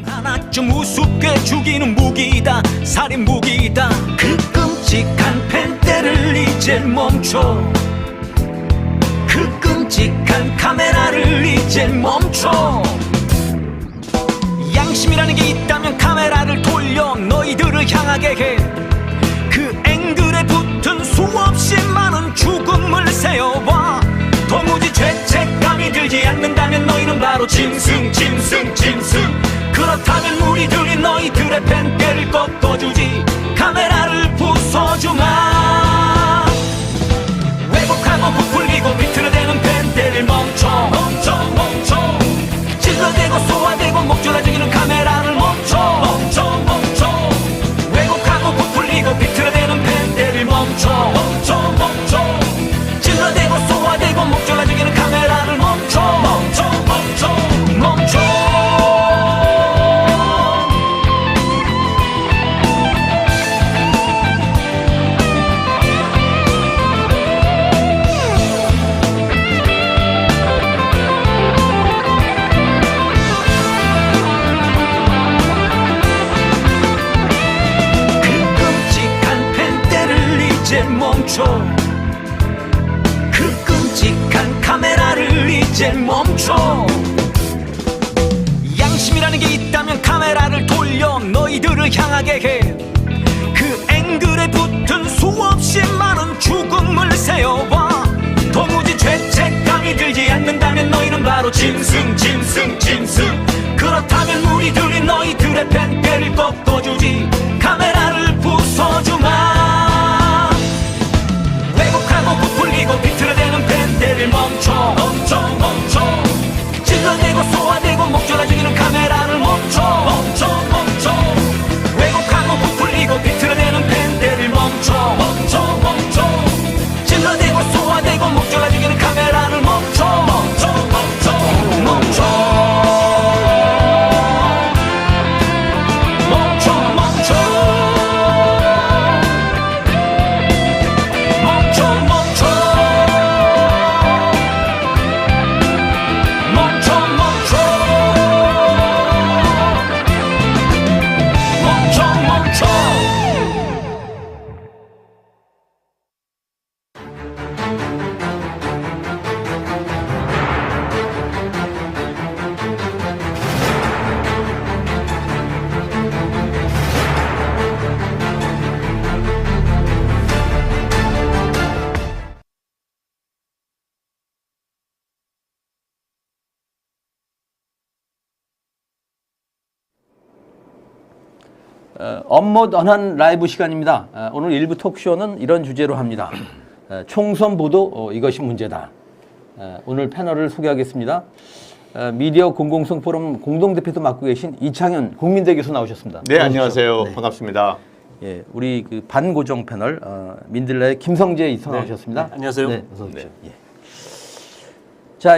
하나쯤 우습게 죽이는 무기다. 살인 무기다. 그 끔찍한 펜대를 이제 멈춰. 그 끔찍한 카메라를 이제 멈춰. 양심이라는 게 있다면 카메라를 돌려 너희들을 향하게 해. 그 앵글에 붙은 수없이 많은 죽음을 세어봐. 도무지 죄책감이 들지 않는다면 너희는 바로 짐승. 그렇다면 우리들이 너희들의 펜대를 꺾어주지. 카메라를 부숴주마. 왜곡하고 부풀리고 비틀어대는 펜대를 멈춰. 찔러대고 쏘아대고 목졸라 죽이는 카메라를 멈춰. 왜곡하고 부풀리고 비틀어대는 펜대를 멈춰. 찔러대고 쏘아대고 목졸라 죽이는 카메라를 멈춰. 그 끔찍한 카메라를 이제 멈춰. 양심이라는 게 있다면 카메라를 돌려 너희들을 향하게 해. 그 앵글에 붙은 수없이 많은 죽음을 세어봐. 도무지 죄책감이 들지 않는다면 너희는 바로 짐승. 그렇다면 우리들이 너희들의 펜대를 꺾어주지. 카메라를 부숴주마. 왜곡하고 부풀리고 비틀어대는 펜대를 멈춰. 찔러대고 쏘아대고 목졸라 죽이는 카메라를 멈춰. 왜곡하고 부풀리고 비틀어대는 펜대를 멈춰. 찔러대고 쏘아대고 목졸라 죽이는 카메라를 멈춰. 업무던한 라이브 시간입니다. 오늘 일부 톡쇼는 이런 주제로 합니다. 총선 보도 이것이 문제다. 오늘 패널을 소개하겠습니다. 미디어 공공성 포럼 공동대표도 맡고 계신 이창현 국민대 교수 나오셨습니다. 네, 안녕하세요. 네. 반갑습니다. 예, 우리 그 반고정 패널 민들레의 김성재 이사 나오셨습니다. 네, 안녕하세요. 네, 어서 오십시오. 네. 예. 자,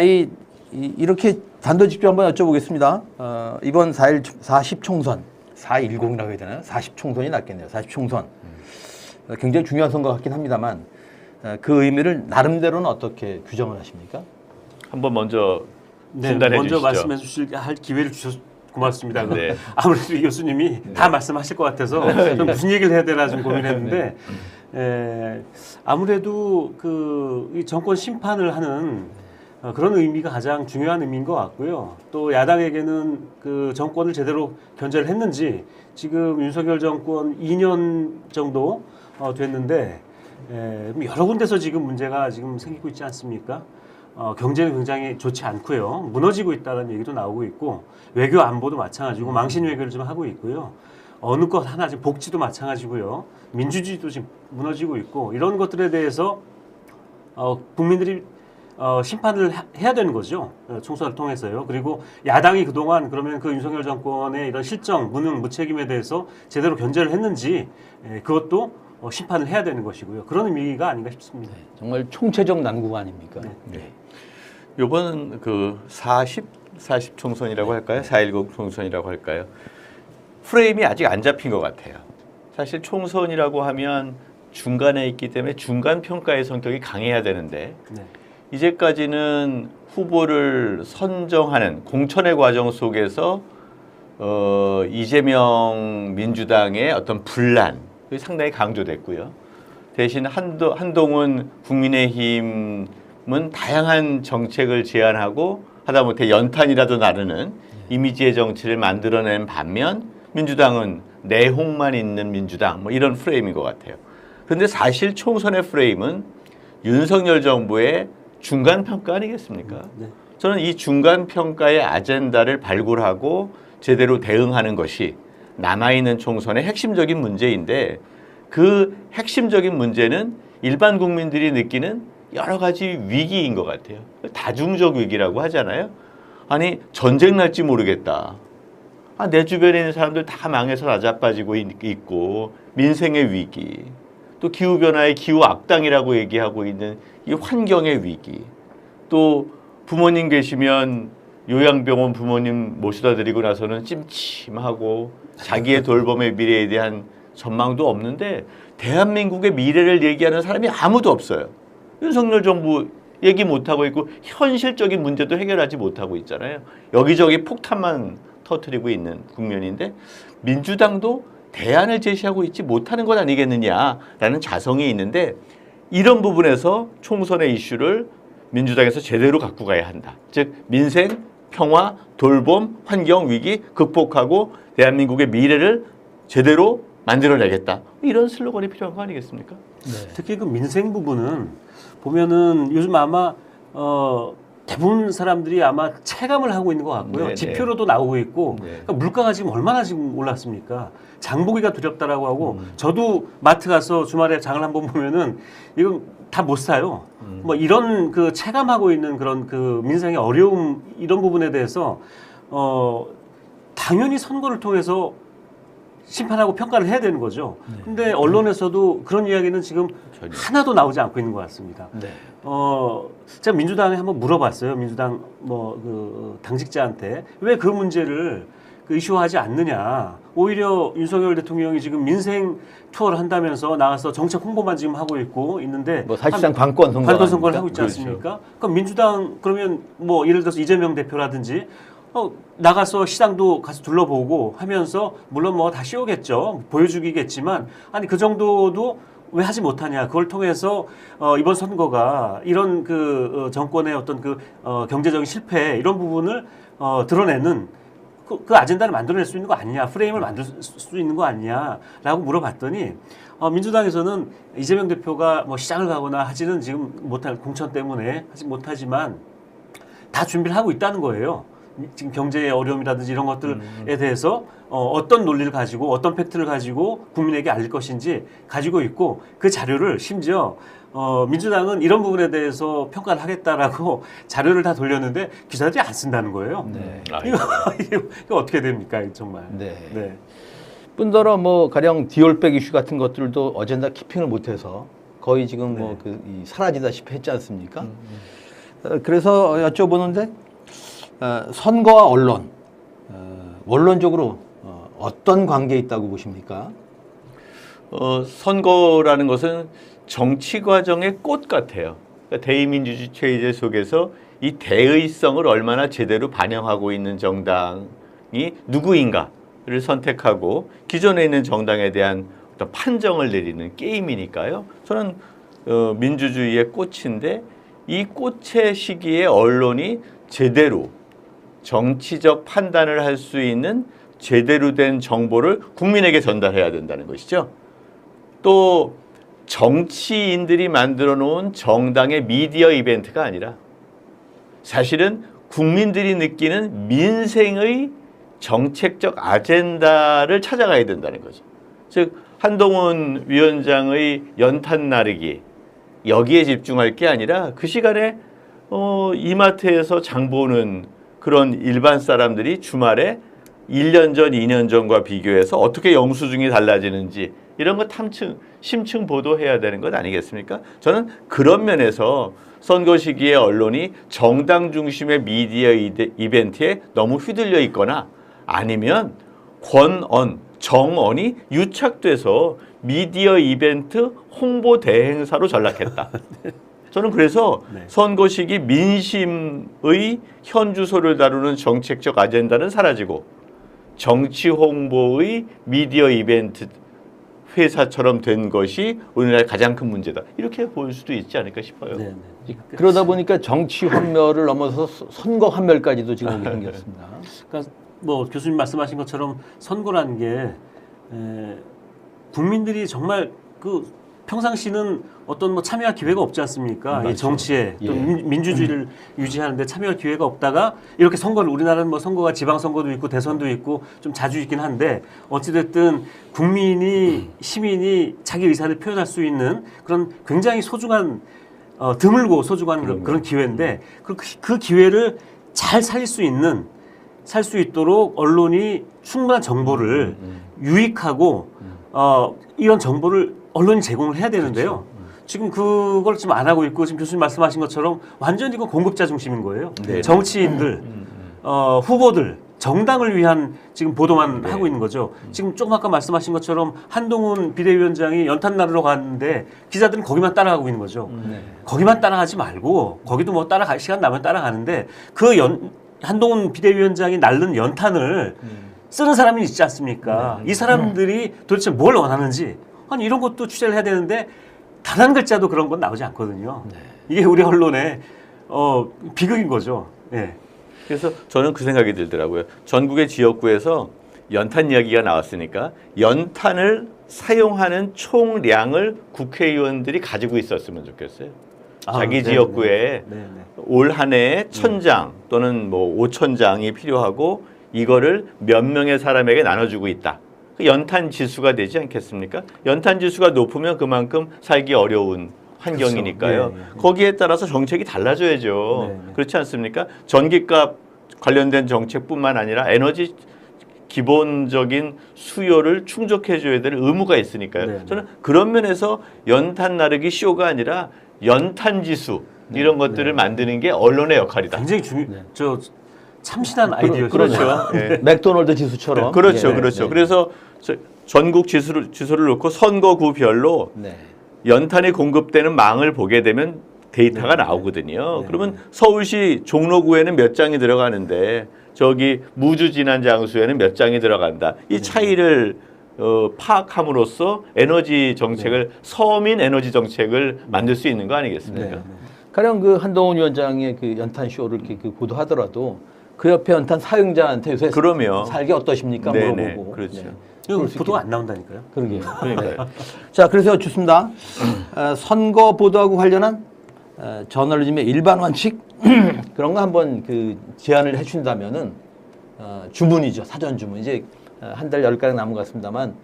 이렇게 단도직입 한번 여쭤보겠습니다. 이번 40 총선 4.10이라고 해야 되나요? 40 총선이 낫겠네요. 40 총선. 굉장히 중요한 선거 같긴 합니다만 그 의미를 나름대로는 어떻게 규정을 하십니까? 한번 먼저 진단해 먼저 주시죠. 말씀해 주실 할 기회를 주셔서 고맙습니다. 네. 아무래도 이 교수님이 다 말씀하실 것 같아서 좀 무슨 얘기를 해야 되나 좀 고민했는데 아무래도 이 정권 심판을 하는 그런 의미가 가장 중요한 의미인 것 같고요. 또 야당에게는 그 정권을 제대로 견제를 했는지 지금 윤석열 정권 2년 정도 됐는데 여러 군데서 지금 문제가 지금 생기고 있지 않습니까? 경제는 굉장히 좋지 않고요. 무너지고 있다는 얘기도 나오고 있고 외교 안보도 마찬가지고 망신 외교를 좀 하고 있고요. 어느 것 하나 지금 복지도 마찬가지고요. 민주주의도 지금 무너지고 있고 이런 것들에 대해서 국민들이 심판을 해야 되는 거죠. 총선을 통해서요. 그리고 야당이 그동안 그러면 그 윤석열 정권의 이런 실정, 무능, 무책임에 대해서 제대로 견제를 했는지 그것도 심판을 해야 되는 것이고요. 그런 의미가 아닌가 싶습니다. 네, 정말 총체적 난국 아닙니까? 네. 네. 요번 그 40 총선이라고 할까요? 4.10 총선이라고 할까요? 프레임이 아직 안 잡힌 것 같아요. 사실 총선이라고 하면 중간에 있기 때문에 중간 평가의 성격이 강해야 되는데 네. 이제까지는 후보를 선정하는 공천의 과정 속에서 이재명 민주당의 어떤 분란 그게 상당히 강조됐고요. 대신 한동훈 국민의힘은 다양한 정책을 제안하고 하다못해 연탄이라도 나르는 이미지의 정치를 만들어낸 반면 민주당은 내홍만 있는 민주당 뭐 이런 프레임인 것 같아요. 그런데 사실 총선의 프레임은 윤석열 정부의 중간평가 아니겠습니까? 네. 저는 이 중간평가의 아젠다를 발굴하고 제대로 대응하는 것이 남아있는 총선의 핵심적인 문제인데 그 핵심적인 문제는 일반 국민들이 느끼는 여러 가지 위기인 것 같아요. 다중적 위기라고 하잖아요. 아니 전쟁 날지 모르겠다. 내 주변에 있는 사람들 다 망해서 나자빠지고 있고 민생의 위기 또 기후변화의 기후악당이라고 얘기하고 있는 이 환경의 위기 또 부모님 계시면 요양병원 부모님 모셔다 드리고 나서는 찜찜하고 자기의 돌봄의 미래에 대한 전망도 없는데 대한민국의 미래를 얘기하는 사람이 아무도 없어요. 윤석열 정부 얘기 못하고 있고 현실적인 문제도 해결하지 못하고 있잖아요. 여기저기 폭탄만 터뜨리고 있는 국면인데 민주당도 대안을 제시하고 있지 못하는 것 아니겠느냐라는 자성이 있는데 이런 부분에서 총선의 이슈를 민주당에서 제대로 갖고 가야 한다. 즉 민생, 평화, 돌봄, 환경 위기 극복하고 대한민국의 미래를 제대로 만들어내겠다. 이런 슬로건이 필요한 거 아니겠습니까? 네. 특히 그 민생 부분은 보면은 요즘 아마 대부분 사람들이 아마 체감을 하고 있는 것 같고요. 네네. 지표로도 나오고 있고 네. 그러니까 물가가 지금 얼마나 지금 올랐습니까? 장보기가 두렵다라고 하고 저도 마트 가서 주말에 장을 한번 보면은 이건 다 못 사요. 뭐 이런 그 체감하고 있는 그런 그 민생의 어려움 이런 부분에 대해서 당연히 선거를 통해서 심판하고 평가를 해야 되는 거죠. 근데 언론에서도 그런 이야기는 지금 하나도 나오지 않고 있는 것 같습니다. 네. 제가 민주당에 한번 물어봤어요. 민주당 그 당직자한테 왜 그 문제를 그 이슈화하지 않느냐. 오히려 윤석열 대통령이 지금 민생 투어를 한다면서 나가서 정책 홍보만 지금 하고 있는데 뭐 사실상 관권 선거 관권 선거를 하고 있지 그렇죠. 않습니까? 그럼 민주당 그러면 뭐 예를 들어서 이재명 대표라든지 나가서 시장도 가서 둘러보고 하면서 물론 뭐 다 씌우겠죠. 보여주기겠지만 아니 그 정도도 왜 하지 못하냐. 그걸 통해서 이번 선거가 이런 그 정권의 어떤 그 경제적인 실패 이런 부분을 드러내는 그 아젠다를 만들어낼 수 있는 거 아니냐. 프레임을 만들 수 있는 거 아니냐라고 물어봤더니 민주당에서는 이재명 대표가 뭐 시장을 가거나 하지는 지금 못할 공천 때문에 하지 못하지만 다 준비를 하고 있다는 거예요. 지금 경제의 어려움이라든지 이런 것들에 대해서 어떤 논리를 가지고 어떤 팩트를 가지고 국민에게 알릴 것인지 가지고 있고 그 자료를 심지어 민주당은 이런 부분에 대해서 평가를 하겠다라고 자료를 다 돌렸는데 기자들이 안 쓴다는 거예요. 네. 이거 어떻게 됩니까 정말. 네. 네. 뿐더러 뭐 가령 디올백 이슈 같은 것들도 어젠다 키핑을 못해서 거의 지금 뭐 사라지다시피 했지 않습니까? 그래서 여쭤보는데 선거와 언론 원론적으로 어떤 관계에 있다고 보십니까? 선거라는 것은 정치 과정의 꽃 같아요. 그러니까 대의민주주의 체제 속에서 이 대의성을 얼마나 제대로 반영하고 있는 정당이 누구인가를 선택하고 기존에 있는 정당에 대한 어떤 판정을 내리는 게임이니까요. 저는 민주주의의 꽃인데 이 꽃의 시기에 언론이 제대로 정치적 판단을 할 수 있는 제대로 된 정보를 국민에게 전달해야 된다는 것이죠. 또 정치인들이 만들어 놓은 정당의 미디어 이벤트가 아니라 사실은 국민들이 느끼는 민생의 정책적 아젠다를 찾아가야 된다는 거죠. 즉 한동훈 위원장의 연탄 나르기 여기에 집중할 게 아니라 그 시간에 이마트에서 장 보는 그런 일반 사람들이 주말에 1년 전, 2년 전과 비교해서 어떻게 영수증이 달라지는지 이런 거 심층 보도해야 되는 것 아니겠습니까? 저는 그런 면에서 선거 시기에 언론이 정당 중심의 미디어 이벤트에 너무 휘둘려 있거나 아니면 정언이 유착돼서 미디어 이벤트 홍보 대행사로 전락했다. 저는 그래서 선거 시기 민심의 현주소를 다루는 정책적 아젠다는 사라지고 정치 홍보의 미디어 이벤트 회사처럼 된 것이 오늘날 가장 큰 문제다. 이렇게 볼 수도 있지 않을까 싶어요. 네, 네. 그러다 보니까 정치 환멸을 넘어서 선거 환멸까지도 지금 오게 생겼습니다. 그러니까 뭐 교수님 말씀하신 것처럼 선거라는 게 국민들이 정말 그 평상시는 어떤 뭐 참여할 기회가 없지 않습니까? 이 정치에 또 예. 민주주의를 유지하는데 참여할 기회가 없다가 이렇게 선거를 우리나라는 뭐 선거가 지방선거도 있고 대선도 있고 좀 자주 있긴 한데 어찌됐든 국민이 시민이 자기 의사를 표현할 수 있는 그런 굉장히 소중한 드물고 소중한 그런 기회인데 그 기회를 잘 살릴 수 있는 살 수 있도록 언론이 충분한 정보를 유익하고 이런 정보를 언론이 제공을 해야 되는데요. 지금 그걸 지금 안 하고 있고 지금 교수님 말씀하신 것처럼 완전히 이건 공급자 중심인 거예요. 네. 정치인들, 후보들, 정당을 위한 지금 보도만 하고 있는 거죠. 지금 조금 아까 말씀하신 것처럼 한동훈 비대위원장이 연탄 나르러 갔는데 기자들은 거기만 따라가고 있는 거죠. 거기만 따라가지 말고 거기도 뭐 따라갈 시간 나면 따라가는데 한동훈 비대위원장이 날른 연탄을 쓰는 사람이 있지 않습니까? 이 사람들이 도대체 뭘 원하는지 아니 이런 것도 취재를 해야 되는데 단 한 글자도 그런 건 나오지 않거든요. 이게 우리 언론의 비극인 거죠. 예. 그래서 저는 그 생각이 들더라고요. 전국의 지역구에서 연탄 이야기가 나왔으니까 연탄을 사용하는 총량을 국회의원들이 가지고 있었으면 좋겠어요. 자기 지역구에 올 한 해에 1,000장 또는 뭐 5,000장이 필요하고 이거를 몇 명의 사람에게 나눠주고 있다. 연탄 지수가 되지 않겠습니까? 연탄 지수가 높으면 그만큼 살기 어려운 환경이니까요. 그렇죠. 네. 거기에 따라서 정책이 달라져야죠. 그렇지 않습니까? 전기값 관련된 정책뿐만 아니라 에너지 기본적인 수요를 충족해줘야 될 의무가 있으니까요. 저는 그런 면에서 연탄 나르기 쇼가 아니라 연탄 지수 이런 것들을 만드는 게 언론의 역할이다. 굉장히 참신한 아이디어죠. 그렇죠. 예. 맥도널드 지수처럼. 그렇죠, 예. 그렇죠. 그래서 전국 지수를 놓고 선거구별로 연탄이 공급되는 망을 보게 되면 데이터가 나오거든요. 그러면 서울시 종로구에는 몇 장이 들어가는데 저기 무주 지난 장수에는 몇 장이 들어간다. 이 차이를 파악함으로써 에너지 정책을 서민 에너지 정책을 만들 수 있는 거 아니겠습니까? 가령 그 한동훈 위원장의 그 연탄 쇼를 이렇게 그 보도하더라도 그 옆에 연탄 사용자한테 요새 그러면 살기 어떠십니까? 물어보고. 그렇죠. 이거 보도가 안 나온다니까요. 그러게요. 그러니까요. 자, 그래서 좋습니다. 선거 보도하고 관련한 저널리즘의 일반 원칙 그런 거 한번 그 제안을 해준다면은 주문이죠. 사전 주문. 이제 한 달 열가량 남은 것 같습니다만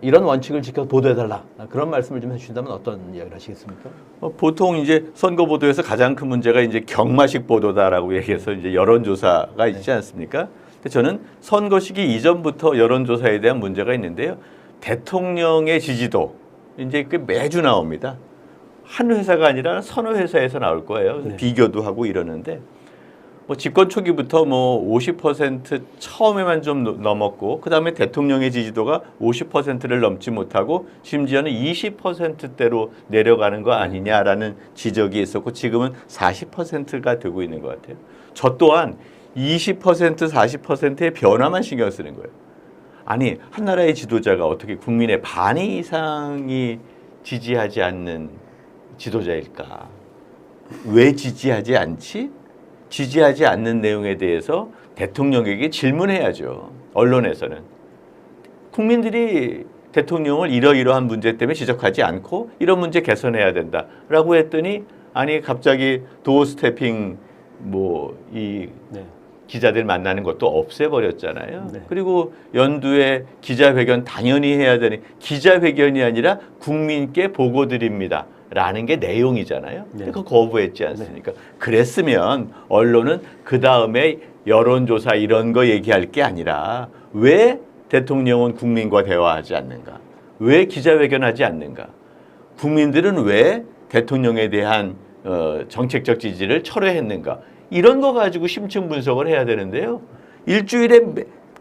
이런 원칙을 지켜 보도해달라. 그런 말씀을 좀 해주신다면 어떤 이야기를 하시겠습니까? 보통 이제 선거 보도에서 가장 큰 문제가 이제 경마식 보도다라고 얘기해서 이제 여론조사가 있지 않습니까? 근데 저는 선거 시기 이전부터 여론조사에 대한 문제가 있는데요. 대통령의 지지도 이제 그 매주 나옵니다. 한 회사가 아니라 서너 회사에서 나올 거예요. 그래서 비교도 하고 이러는데 뭐 집권 초기부터 뭐 50% 처음에만 좀 넘었고 그 다음에 대통령의 지지도가 50%를 넘지 못하고 심지어는 20%대로 내려가는 거 아니냐라는 지적이 있었고 지금은 40%가 되고 있는 것 같아요. 저 또한 20% 40%의 변화만 신경 쓰는 거예요. 아니 한 나라의 지도자가 어떻게 국민의 반 이상이 지지하지 않는 지도자일까? 왜 지지하지 않지? 지지하지 않는 내용에 대해서 대통령에게 질문해야죠. 언론에서는. 국민들이 대통령을 이러이러한 문제 때문에 지적하지 않고 이런 문제 개선해야 된다라고 했더니 아니 갑자기 도어 스태핑 기자들 만나는 것도 없애버렸잖아요. 그리고 연두에 기자회견 당연히 해야 되니 기자회견이 아니라 국민께 보고드립니다. 라는 게 내용이잖아요. 그거 거부했지 않습니까? 그랬으면 언론은 그 다음에 여론조사 이런 거 얘기할 게 아니라 왜 대통령은 국민과 대화하지 않는가? 왜 기자회견하지 않는가? 국민들은 왜 대통령에 대한 정책적 지지를 철회했는가? 이런 거 가지고 심층 분석을 해야 되는데요. 일주일에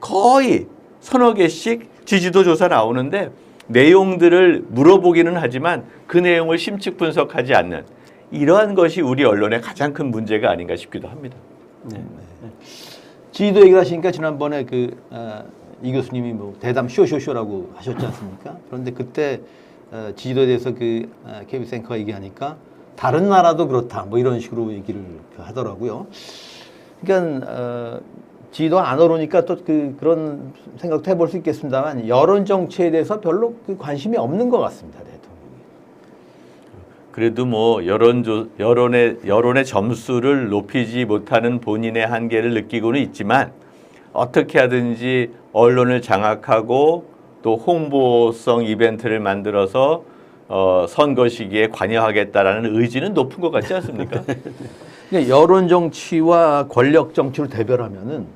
거의 서너 개씩 지지도 조사 나오는데 내용들을 물어보기는 하지만 그 내용을 심층 분석하지 않는 이러한 것이 우리 언론의 가장 큰 문제가 아닌가 싶기도 합니다. 지지도 얘기를 하시니까 지난번에 이 교수님이 뭐 대담 쇼쇼쇼라고 하셨지 않습니까? 그런데 그때 지지도에 대해서 KBS 앵커가 얘기하니까 다른 나라도 그렇다 뭐 이런 식으로 얘기를 하더라고요. 그러니까 지지도가 안 오르니까 또 그런 생각도 해볼 수 있겠습니다만 여론 정치에 대해서 별로 관심이 없는 것 같습니다, 대통령이. 그래도 뭐 여론의 점수를 높이지 못하는 본인의 한계를 느끼고는 있지만 어떻게 하든지 언론을 장악하고 또 홍보성 이벤트를 만들어서 선거 시기에 관여하겠다라는 의지는 높은 것 같지 않습니까? 그러니까 여론 정치와 권력 정치를 대별하면은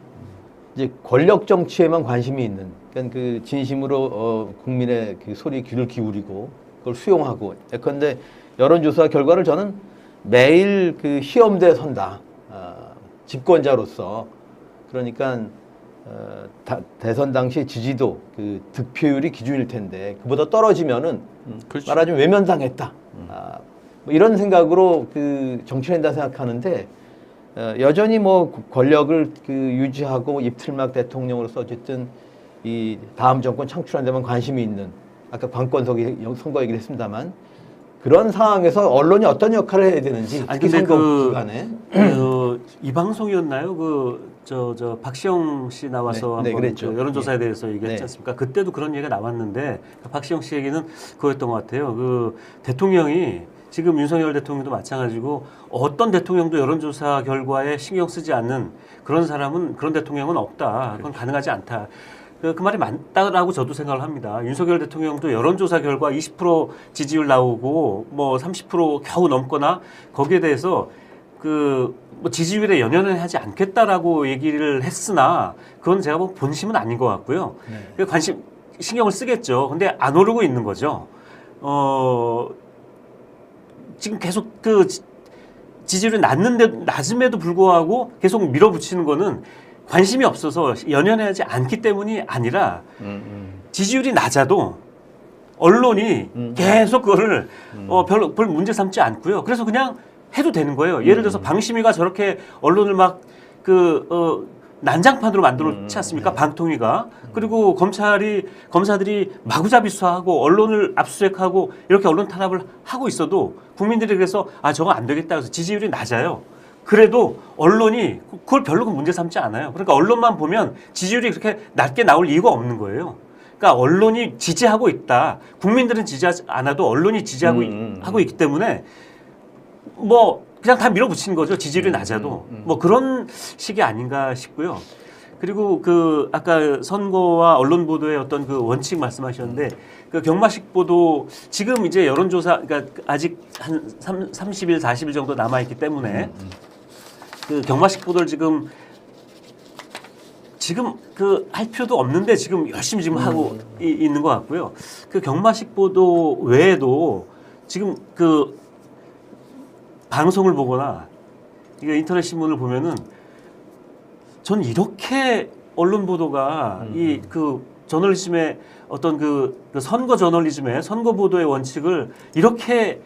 이제 권력 정치에만 관심이 있는, 그러니까 진심으로 국민의 소리에 귀를 기울이고 그걸 수용하고. 예컨대 여론조사 결과를 저는 매일 시험대에 선다. 집권자로서. 그러니까 대선 당시 지지도 득표율이 기준일 텐데 그보다 떨어지면은 그렇죠. 말하자면 외면당했다. 뭐 이런 생각으로 정치를 한다 생각하는데 여전히 뭐 권력을 유지하고 입틀막 대통령으로서 어쨌든 이 다음 정권 창출하는 데만 관심이 있는, 아까 관권 선거 얘기를 했습니다만 그런 상황에서 언론이 어떤 역할을 해야 되는지, 아니 특히 근데 선거 기간에 이 방송이었나요? 저 박시영 씨 나와서 네, 한번 그랬죠. 여론조사에 대해서 얘기했지 네. 않습니까? 그때도 그런 얘기가 나왔는데 박시영 씨 얘기는 그거였던 것 같아요. 대통령이 지금 윤석열 대통령도 마찬가지고 어떤 대통령도 여론조사 결과에 신경 쓰지 않는 그런 대통령은 없다. 그건 가능하지 않다. 그 말이 맞다라고 저도 생각을 합니다. 윤석열 대통령도 여론조사 결과 20% 지지율 나오고 뭐 30% 겨우 넘거나 거기에 대해서 뭐 지지율에 연연은 하지 않겠다라고 얘기를 했으나 그건 제가 뭐 본심은 아닌 것 같고요. 네. 신경을 쓰겠죠. 근데 안 오르고 있는 거죠. 지금 계속 지지율이 낮음에도 불구하고 계속 밀어붙이는 거는 관심이 없어서 연연하지 않기 때문이 아니라 지지율이 낮아도 언론이 계속 그거를 별 문제 삼지 않고요. 그래서 그냥 해도 되는 거예요. 예를 들어서 방심위가 저렇게 언론을 막 난장판으로 만들었지 않습니까? 방통위가. 그리고 검사들이 마구잡이 수사하고 언론을 압수수색하고 이렇게 언론 탄압을 하고 있어도 국민들이 그래서 저거 안 되겠다 해서 지지율이 낮아요. 그래도 언론이 그걸 별로 문제 삼지 않아요. 그러니까 언론만 보면 지지율이 그렇게 낮게 나올 이유가 없는 거예요. 그러니까 언론이 지지하고 있다. 국민들은 지지하지 않아도 언론이 지지하고 하고 있기 때문에 뭐 그냥 다 밀어붙이는 거죠. 지지율이 낮아도. 뭐 그런 식이 아닌가 싶고요. 그리고 아까 선거와 언론 보도의 어떤 원칙 말씀하셨는데 경마식 보도 지금 이제 여론조사 그러니까 아직 한 30일, 40일 정도 남아 있기 때문에 경마식 보도를 지금 할 필요도 없는데 지금 열심히 하고 있는 것 같고요. 경마식 보도 외에도 지금 방송을 보거나 이거 인터넷 신문을 보면은 전 이렇게 언론 보도가 저널리즘의 어떤 선거 저널리즘의 선거 보도의 원칙을 이렇게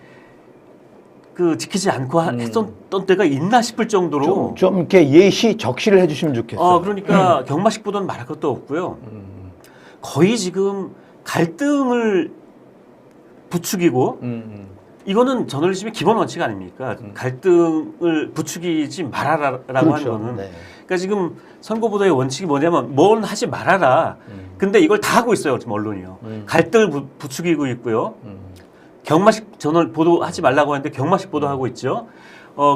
지키지 않고 했었던 때가 있나 싶을 정도로 좀 이렇게 예시 적시를 해주시면 좋겠어요. 그러니까 경마식 보도는 말할 것도 없고요. 거의 지금 갈등을 부추기고 이거는 저널리즘의 기본 원칙 아닙니까? 갈등을 부추기지 말아라라고 그렇죠. 하는 거는. 네. 그러니까 지금 선거보도의 원칙이 뭐냐면 뭘 하지 말아라. 근데 이걸 다 하고 있어요. 지금 언론이요. 갈등을 부추기고 있고요. 경마식 저널 보도하지 말라고 하는데 경마식 보도하고 있죠.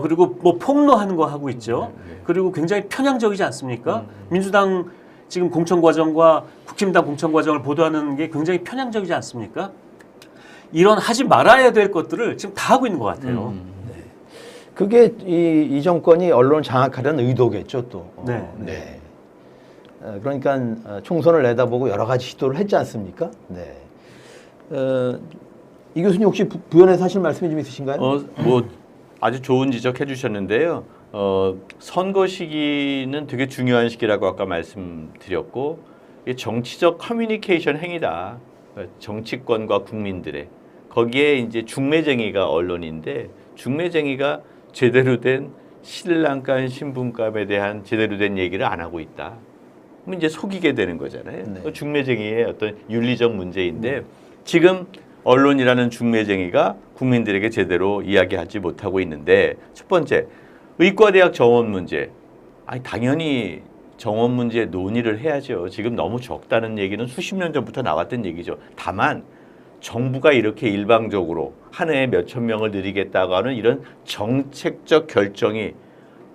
그리고 뭐 폭로하는 거 하고 있죠. 그리고 굉장히 편향적이지 않습니까? 민주당 지금 공천 과정과 국힘당 공천 과정을 보도하는 게 굉장히 편향적이지 않습니까? 이런 하지 말아야 될 것들을 지금 다 하고 있는 것 같아요. 네. 그게 이 정권이 언론을 장악하려는 의도겠죠, 또. 네. 그러니까 총선을 내다보고 여러 가지 시도를 했지 않습니까? 네. 이 교수님 혹시 부연해서 하실 말씀이 좀 있으신가요? 뭐 아주 좋은 지적해 주셨는데요. 선거 시기는 되게 중요한 시기라고 아까 말씀드렸고 이게 정치적 커뮤니케이션 행위다. 정치권과 국민들의 거기에 이제 중매쟁이가 언론인데 중매쟁이가 제대로 된 신랑감, 신분감에 대한 제대로 된 얘기를 안 하고 있다. 그럼 이제 속이게 되는 거잖아요. 네. 중매쟁이의 어떤 윤리적 문제인데 지금 언론이라는 중매쟁이가 국민들에게 제대로 이야기하지 못하고 있는데 첫 번째, 의과대학 정원 문제. 아니 당연히 정원 문제 논의를 해야죠. 지금 너무 적다는 얘기는 수십 년 전부터 나왔던 얘기죠. 다만 정부가 이렇게 일방적으로 한 해에 몇천 명을 늘리겠다고 하는 이런 정책적 결정이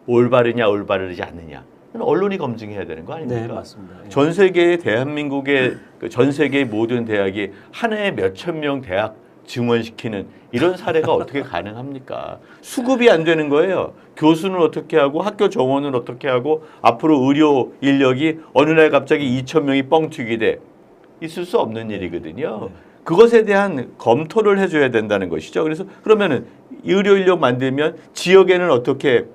올바르냐 올바르지 않느냐 언론이 검증해야 되는 거 아닙니까? 네, 맞습니다. 예. 전 세계의 대한민국의 전 세계의 모든 대학이 한 해에 몇천 명 대학 증원시키는 이런 사례가 어떻게 가능합니까? 수급이 안 되는 거예요. 교수는 어떻게 하고 학교 정원은 어떻게 하고 앞으로 의료 인력이 어느 날 갑자기 2천 명이 뻥 튀기되 있을 수 없는 일이거든요. 그것에 대한 검토를 해줘야 된다는 것이죠. 그래서 그러면은 의료 인력 만들면 지역에는 어떻게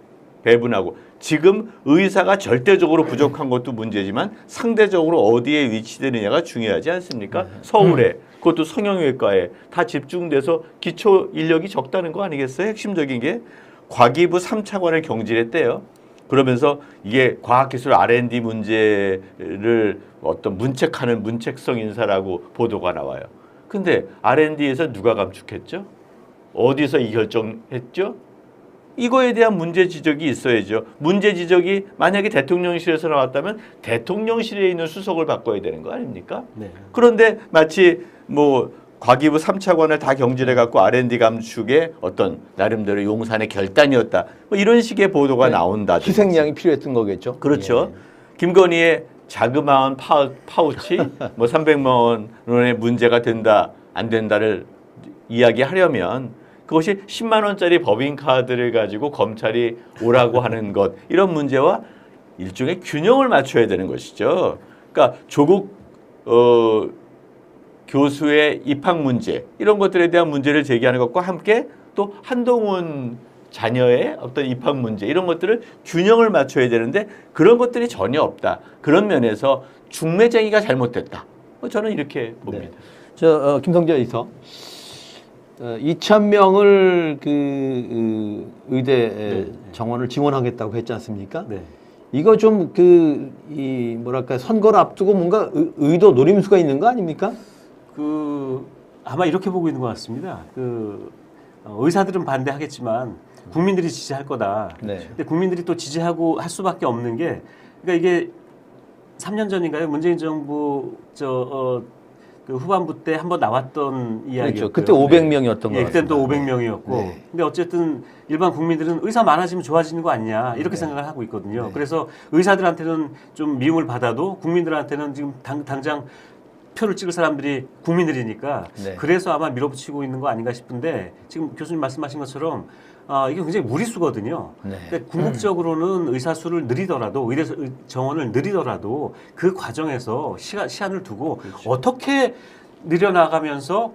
배분하고 지금 의사가 절대적으로 부족한 것도 문제지만 상대적으로 어디에 위치되느냐가 중요하지 않습니까? 서울에 그것도 성형외과에 다 집중돼서 기초 인력이 적다는 거 아니겠어요? 핵심적인 게 과기부 3차관을 경질했대요. 그러면서 이게 과학기술 R&D 문제를 어떤 문책하는 문책성 인사라고 보도가 나와요. 근데 R&D에서 누가 감축했죠? 어디서 이 결정했죠? 이거에 대한 문제 지적이 있어야죠. 문제 지적이 만약에 대통령실에서 나왔다면 대통령실에 있는 수석을 바꿔야 되는 거 아닙니까? 네. 그런데 마치 뭐 과기부 3차관을 다 경질해 갖고 R&D 감축의 어떤 나름대로 용산의 결단이었다. 뭐 이런 식의 보도가 네. 나온다. 희생양이 필요했던 거겠죠. 그렇죠. 김건희의 자그마한 파우치 뭐 300만 원의 문제가 된다 안 된다를 이야기하려면 그것이 10만 원짜리 법인카드를 가지고 검찰이 오라고 하는 것 이런 문제와 일종의 균형을 맞춰야 되는 것이죠. 그러니까 조국 교수의 입학 문제 이런 것들에 대한 문제를 제기하는 것과 함께 또 한동훈 자녀의 어떤 입학 문제 이런 것들을 균형을 맞춰야 되는데 그런 것들이 전혀 없다. 그런 면에서 중매쟁이가 잘못됐다. 저는 이렇게 봅니다. 네. 김성재 에디터. 2,000명을 그 의대 정원을 지원하겠다고 했지 않습니까? 네. 이거 좀 이 뭐랄까 선거를 앞두고 뭔가 의도 노림수가 있는 거 아닙니까? 아마 이렇게 보고 있는 것 같습니다. 의사들은 반대하겠지만 국민들이 지지할 거다. 네. 근데 국민들이 또 지지하고 할 수밖에 없는 게 그러니까 이게 3년 전인가요? 문재인 정부 그 후반부 때 한번 나왔던 이야기였고요. 그렇죠. 그때 500명이었던 거 예, 같습니다. 그때는 또 500명이었고. 네. 근데 어쨌든 일반 국민들은 의사 많아지면 좋아지는 거 아니냐 이렇게 생각을 하고 있거든요. 네. 그래서 의사들한테는 좀 미움을 받아도 국민들한테는 지금 당장 표를 찍을 사람들이 국민들이니까 네. 그래서 아마 밀어붙이고 있는 거 아닌가 싶은데 지금 교수님 말씀하신 것처럼 이게 굉장히 무리수거든요. 네. 그러니까 궁극적으로는 의사 수를 늘리더라도 의대 정원을 늘리더라도 그 과정에서 시한을 두고 그렇죠. 어떻게 늘려나가면서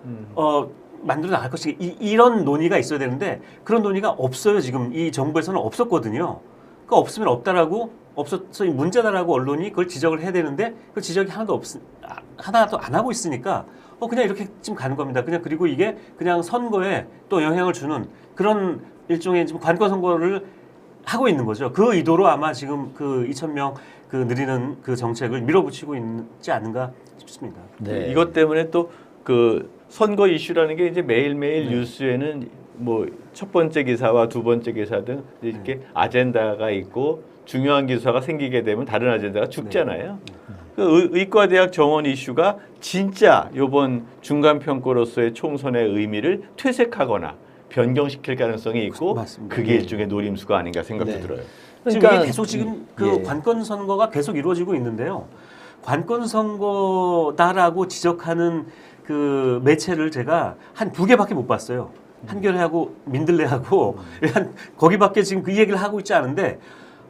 만들어 나갈 것인가 이런 논의가 있어야 되는데 그런 논의가 없어요. 지금 이 정부에서는 없었거든요. 그러니까 없으면 없다라고 없어서 문제다라고 언론이 그걸 지적을 해야 되는데 그 지적이 하나도 안 하고 있으니까 그냥 이렇게 지금 가는 겁니다. 그냥 그리고 이게 그냥 선거에 또 영향을 주는 그런 일종의 지금 관권 선거를 하고 있는 거죠. 그 의도로 아마 지금 그 2,000명 그 늘리는 그 정책을 밀어붙이고 있지 않은가 싶습니다. 네. 이것 때문에 또 그 선거 이슈라는 게 이제 매일매일 뉴스에는 뭐 첫 번째 기사와 두 번째 기사 등 이렇게 아젠다가 있고 중요한 기사가 생기게 되면 다른 아젠다가 죽잖아요. 그 의과대학 정원 이슈가 진짜 이번 중간평가로서의 총선의 의미를 퇴색하거나 변경시킬 가능성이 있고 맞습니다. 그게 일종의 노림수가 아닌가 생각도 네. 들어요. 지금 이게 계속 지금 그 예. 관권 선거가 계속 이루어지고 있는데요. 관권 선거다라고 지적하는 그 매체를 제가 한 2개밖에 못 봤어요. 한겨레하고 민들레하고 거기밖에 지금 그 얘기를 하고 있지 않은데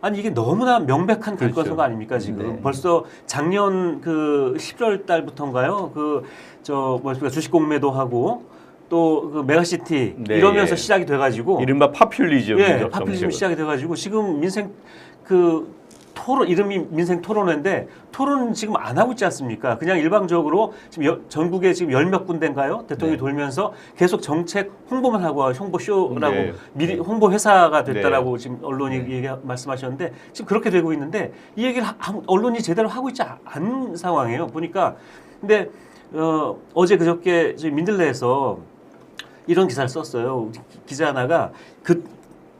아니 이게 너무나 명백한 관권 그렇죠. 선거 아닙니까 지금 네. 벌써 작년 그 11월 달부터인가요? 뭐랄까 주식 공매도 하고 또 그 메가시티 네, 이러면서 예. 시작이 돼가지고 이른바 파퓰리즘 파퓰리즘 시작이 돼가지고 지금 민생 그 토론 이름이 민생 토론회인데 토론은 지금 안 하고 있지 않습니까? 그냥 일방적으로 지금 전국에 지금 10몇 군데인가요? 대통령이 네. 돌면서 계속 정책 홍보만 하고 홍보 쇼라고 네. 미리 홍보 회사가 됐다라고 네. 지금 언론이 말씀하셨는데 지금 그렇게 되고 있는데 이 얘기를 언론이 제대로 하고 있지 않은 상황이에요. 보니까 근데 어제 그저께 저희 민들레에서 이런 기사를 썼어요. 기자 하나가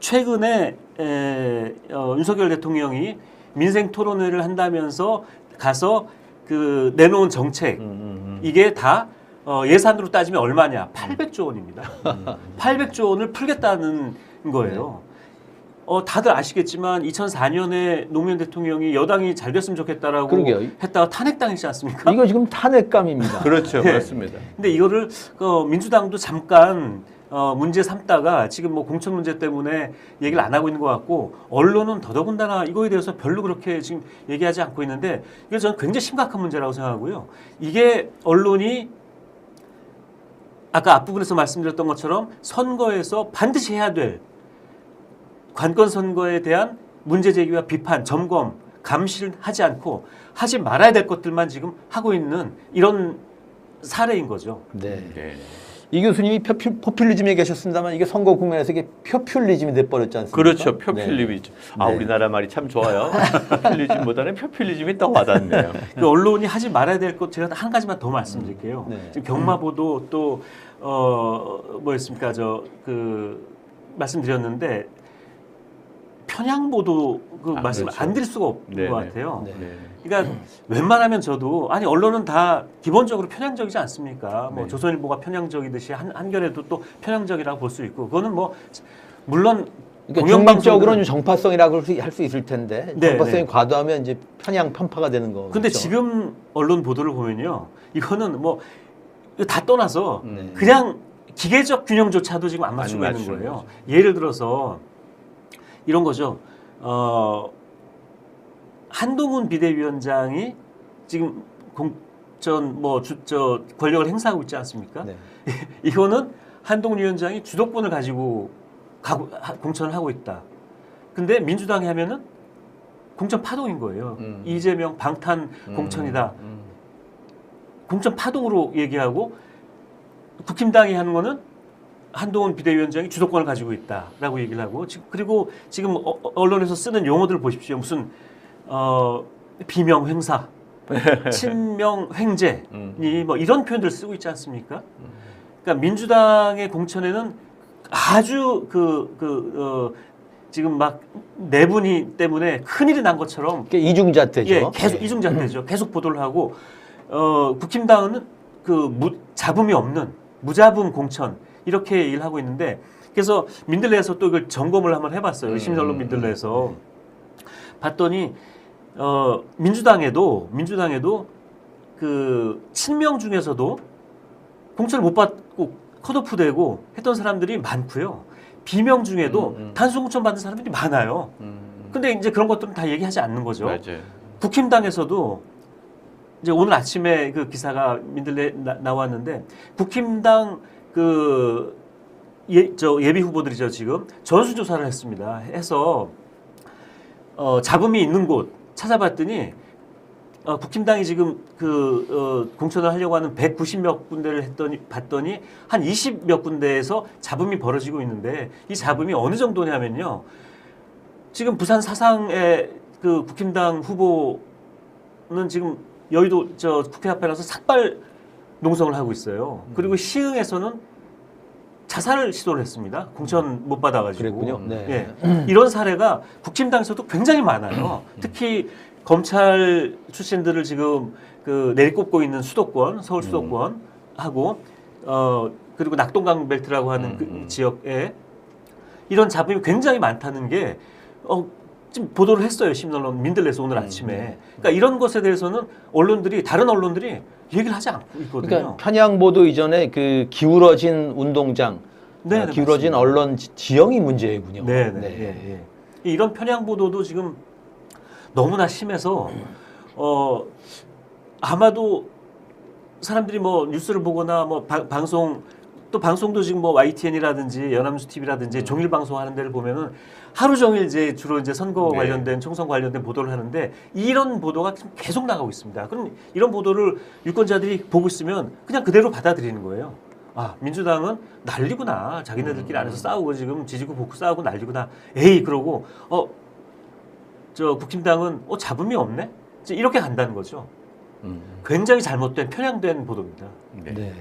최근에 윤석열 대통령이 민생 토론회를 한다면서 가서 내놓은 정책 이게 다 예산으로 따지면 얼마냐? 800조 원입니다. 800조 원을 풀겠다는 거예요. 다들 아시겠지만 2004년에 노무현 대통령이 여당이 잘 됐으면 좋겠다라고 그러게요. 했다가 탄핵당했지 않습니까? 이거 지금 탄핵감입니다. 그렇죠, 네. 맞습니다. 근데 이거를 민주당도 잠깐 문제 삼다가 지금 뭐 공천 문제 때문에 얘기를 안 하고 있는 것 같고 언론은 더더군다나 이거에 대해서 별로 그렇게 지금 얘기하지 않고 있는데 이게 저는 굉장히 심각한 문제라고 생각하고요. 이게 언론이 아까 앞부분에서 말씀드렸던 것처럼 선거에서 반드시 해야 될 관건 선거에 대한 문제 제기와 비판, 점검, 감시를 하지 않고 하지 말아야 될 것들만 지금 하고 있는 이런 사례인 거죠. 네. 네. 이 교수님이 포퓰리즘에 계셨습니다만 이게 선거 국면에서 이게 표퓰리즘이 돼버렸지 않습니까? 그렇죠, 표퓰리즘이죠. 아, 네. 우리나라 말이 참 좋아요. 포퓰리즘보다는 표퓰리즘이 더 와닿네요. 그 언론이 하지 말아야 될 것 제가 한 가지만 더 말씀드릴게요. 네. 지금 경마보도 또 뭐였습니까? 말씀드렸는데 편향보도 말씀 그렇죠. 안 드릴 수가 없는 네네. 것 같아요. 네. 네. 그러니까 웬만하면 저도 아니 언론은 다 기본적으로 편향적이지 않습니까? 뭐 네. 조선일보가 편향적이듯이 한겨레도 또 편향적이라고 볼 수 있고 그거는 뭐 물론 그러니까 중립적으로는 정파성이라고 할 수 있을 텐데 네, 정파성이 네. 과도하면 이제 편향 편파가 되는 거죠. 근데 지금 언론 보도를 보면요. 이거는 뭐 이거 다 떠나서 네. 그냥 기계적 균형조차도 지금 안 맞추고 안 있는 맞추는 거예요. 거죠. 예를 들어서 이런 거죠. 한동훈 비대위원장이 지금 권력을 행사하고 있지 않습니까? 네. 이거는 한동훈 위원장이 주도권을 가지고 공천을 하고 있다. 근데 민주당이 하면은 공천 파동인 거예요. 이재명 방탄 공천이다. 공천 파동으로 얘기하고 국힘당이 하는 거는 한동훈 비대위원장이 주도권을 가지고 있다라고 얘기를 하고 그리고 지금 언론에서 쓰는 용어들을 보십시오. 무슨 비명 횡사, 친명 횡재니 뭐 이런 표현들 쓰고 있지 않습니까? 그러니까 민주당의 공천에는 아주 지금 막 내분이 때문에 큰일이 난 것처럼 이중잣대죠. 예, 계속 이중잣대죠. 계속 보도를 하고 국힘당은 잡음이 없는 무잡음 공천 이렇게 얘기를 하고 있는데 그래서 민들레에서 또 이걸 점검을 한번 해봤어요. 시민언론 민들레에서 봤더니 민주당에도 친명 중에서도 공천을 못 받고 컷오프되고 했던 사람들이 많고요. 비명 중에도 단순 공천 받은 사람들이 많아요. 근데 이제 그런 것들은 다 얘기하지 않는 거죠. 맞아요. 국힘당에서도 이제 오늘 아침에 그 기사가 민들레 나왔는데 국힘당 예비 후보들이죠 지금 전수조사를 했습니다. 해서 잡음이 있는 곳 찾아봤더니 국힘당이 지금 공천을 하려고 하는 190몇 군데를 봤더니 한 20몇 군데에서 잡음이 벌어지고 있는데 이 잡음이 어느 정도냐면요. 지금 부산 사상의 국힘당 후보는 지금 여의도 국회 앞에 나서 삭발 농성을 하고 있어요. 그리고 시흥에서는 자살을 시도를 했습니다. 공천 못 받아가지고. 그랬군요. 네. 예. 이런 사례가 국힘당에서도 굉장히 많아요. 특히 검찰 출신들을 지금 내리꼽고 있는 수도권, 서울 수도권 하고 그리고 낙동강 벨트라고 하는 지역에 이런 잡음이 굉장히 많다는 게 지금 보도를 했어요. 시민언론 민들레에서 오늘 아침에. 그러니까 이런 것에 대해서는 다른 언론들이 얘기를 하지 않고 있거든요. 그러니까 편향 보도 이전에 기울어진 운동장, 네, 기울어진 맞습니다. 언론 지형이 문제군요. 네. 네. 이런 편향 보도도 지금 너무나 심해서 아마도 사람들이 뭐 뉴스를 보거나 뭐 방송 또 방송도 지금 뭐 YTN이라든지 연합뉴스 TV라든지 종일 방송하는 데를 보면은 하루 종일 이제 주로 이제 선거 네. 관련된 총선 관련된 보도를 하는데 이런 보도가 지금 계속 나가고 있습니다. 그럼 이런 보도를 유권자들이 보고 있으면 그냥 그대로 받아들이는 거예요. 아, 민주당은 난리구나. 자기네들끼리 안에서 싸우고 지금 지지고 볶고 싸우고 난리구나. 에이, 그러고 저 국힘당은 잡음이 없네. 이제 이렇게 간다는 거죠. 굉장히 잘못된 편향된 보도입니다. 네.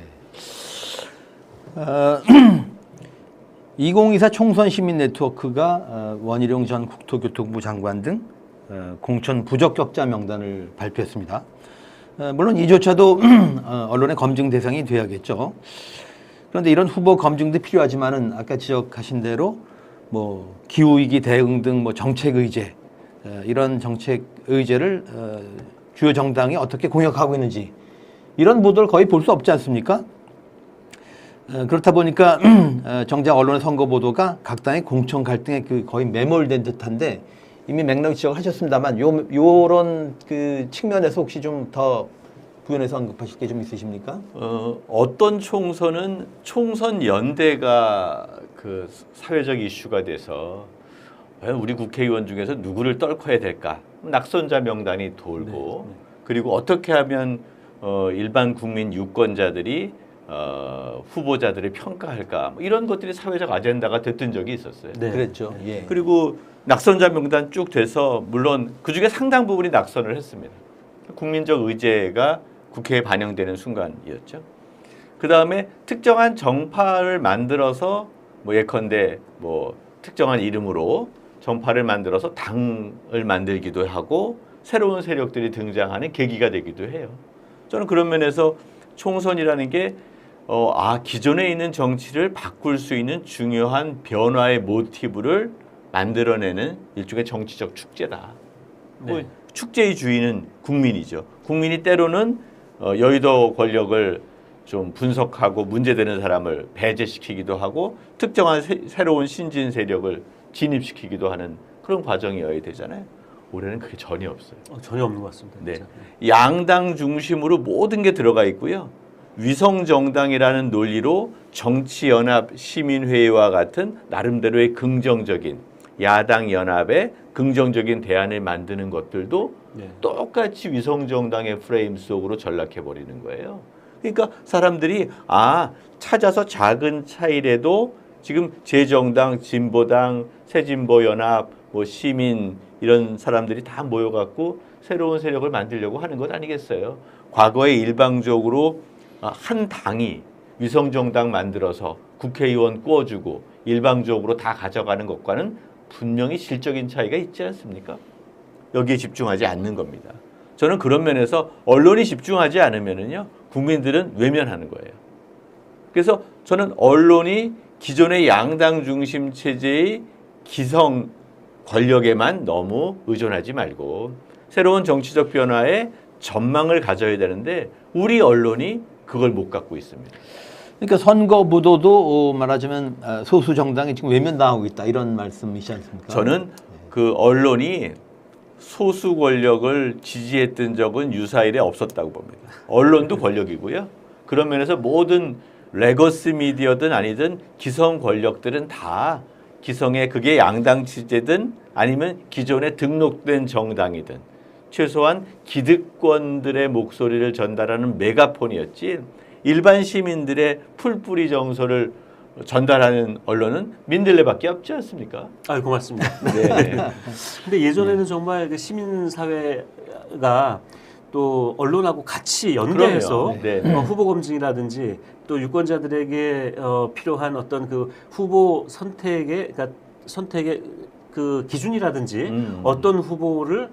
2024 총선 시민 네트워크가 원희룡 전 국토교통부 장관 등 공천 부적격자 명단을 발표했습니다. 물론 이조차도 언론의 검증 대상이 돼야겠죠. 그런데 이런 후보 검증도 필요하지만은 아까 지적하신 대로 뭐 기후위기 대응 등 뭐 정책 의제 이런 정책 의제를 주요 정당이 어떻게 공약하고 있는지 이런 보도를 거의 볼 수 없지 않습니까? 그렇다 보니까 정작 언론의 선거 보도가 각 당의 공천 갈등에 거의 매몰된 듯한데 이미 맥락을 지적하셨습니다만 요런 그 측면에서 혹시 좀 더 부연해서 언급하실 게 좀 있으십니까? 어떤 총선은 총선 연대가 그 사회적 이슈가 돼서 과연 우리 국회의원 중에서 누구를 떨궈야 될까? 낙선자 명단이 돌고 그리고 어떻게 하면 일반 국민 유권자들이 후보자들을 평가할까? 뭐 이런 것들이 사회적 아젠다가 됐던 적이 있었어요. 네. 그랬죠. 예. 그리고 낙선자 명단 쭉 돼서 물론 그중에 상당 부분이 낙선을 했습니다. 국민적 의제가 국회에 반영되는 순간이었죠. 그 다음에 특정한 정파를 만들어서 뭐 예컨대 뭐 특정한 이름으로 정파를 만들어서 당을 만들기도 하고 새로운 세력들이 등장하는 계기가 되기도 해요. 저는 그런 면에서 총선이라는 게 기존에 있는 정치를 바꿀 수 있는 중요한 변화의 모티브를 만들어내는 일종의 정치적 축제다. 뭐 축제의 주인은 국민이죠. 국민이 때로는 여의도 권력을 좀 분석하고 문제되는 사람을 배제시키기도 하고 특정한 새로운 신진 세력을 진입시키기도 하는 그런 과정이어야 되잖아요. 올해는 그게 전혀 없어요. 전혀 없는 것 같습니다. 네. 진짜. 양당 중심으로 모든 게 들어가 있고요. 위성정당이라는 논리로 정치연합 시민회의와 같은 나름대로의 긍정적인 야당 연합의 긍정적인 대안을 만드는 것들도 똑같이 위성정당의 프레임 속으로 전락해버리는 거예요. 그러니까 사람들이 찾아서 작은 차이라도 지금 재정당, 진보당, 새진보연합, 뭐 시민 이런 사람들이 다 모여갖고 새로운 세력을 만들려고 하는 것 아니겠어요? 과거에 일방적으로 한 당이 위성정당 만들어서 국회의원 꾸어주고 일방적으로 다 가져가는 것과는 분명히 질적인 차이가 있지 않습니까? 여기에 집중하지 않는 겁니다. 저는 그런 면에서 언론이 집중하지 않으면은요, 국민들은 외면하는 거예요. 그래서 저는 언론이 기존의 양당 중심 체제의 기성 권력에만 너무 의존하지 말고 새로운 정치적 변화에 전망을 가져야 되는데 우리 언론이 그걸 못 갖고 있습니다. 그러니까 선거 보도도 말하자면 소수 정당이 지금 외면당하고 있다 이런 말씀이시지 않습니까? 저는 그 언론이 소수 권력을 지지했던 적은 유사일에 없었다고 봅니다. 언론도 권력이고요. 그런 면에서 모든 레거시 미디어든 아니든 기성 권력들은 다 기성의 그게 양당 체제든 아니면 기존에 등록된 정당이든 최소한 기득권들의 목소리를 전달하는 메가폰이었지 일반 시민들의 풀뿌리 정서를 전달하는 언론은 민들레밖에 없지 않습니까? 고맙습니다. 네. 근데 예전에는 정말 그 시민사회가 또 언론하고 같이 연계해서 그럼요. 네. 후보 검증이라든지 또 유권자들에게 필요한 어떤 그 후보 선택의 그 기준이라든지 어떤 후보를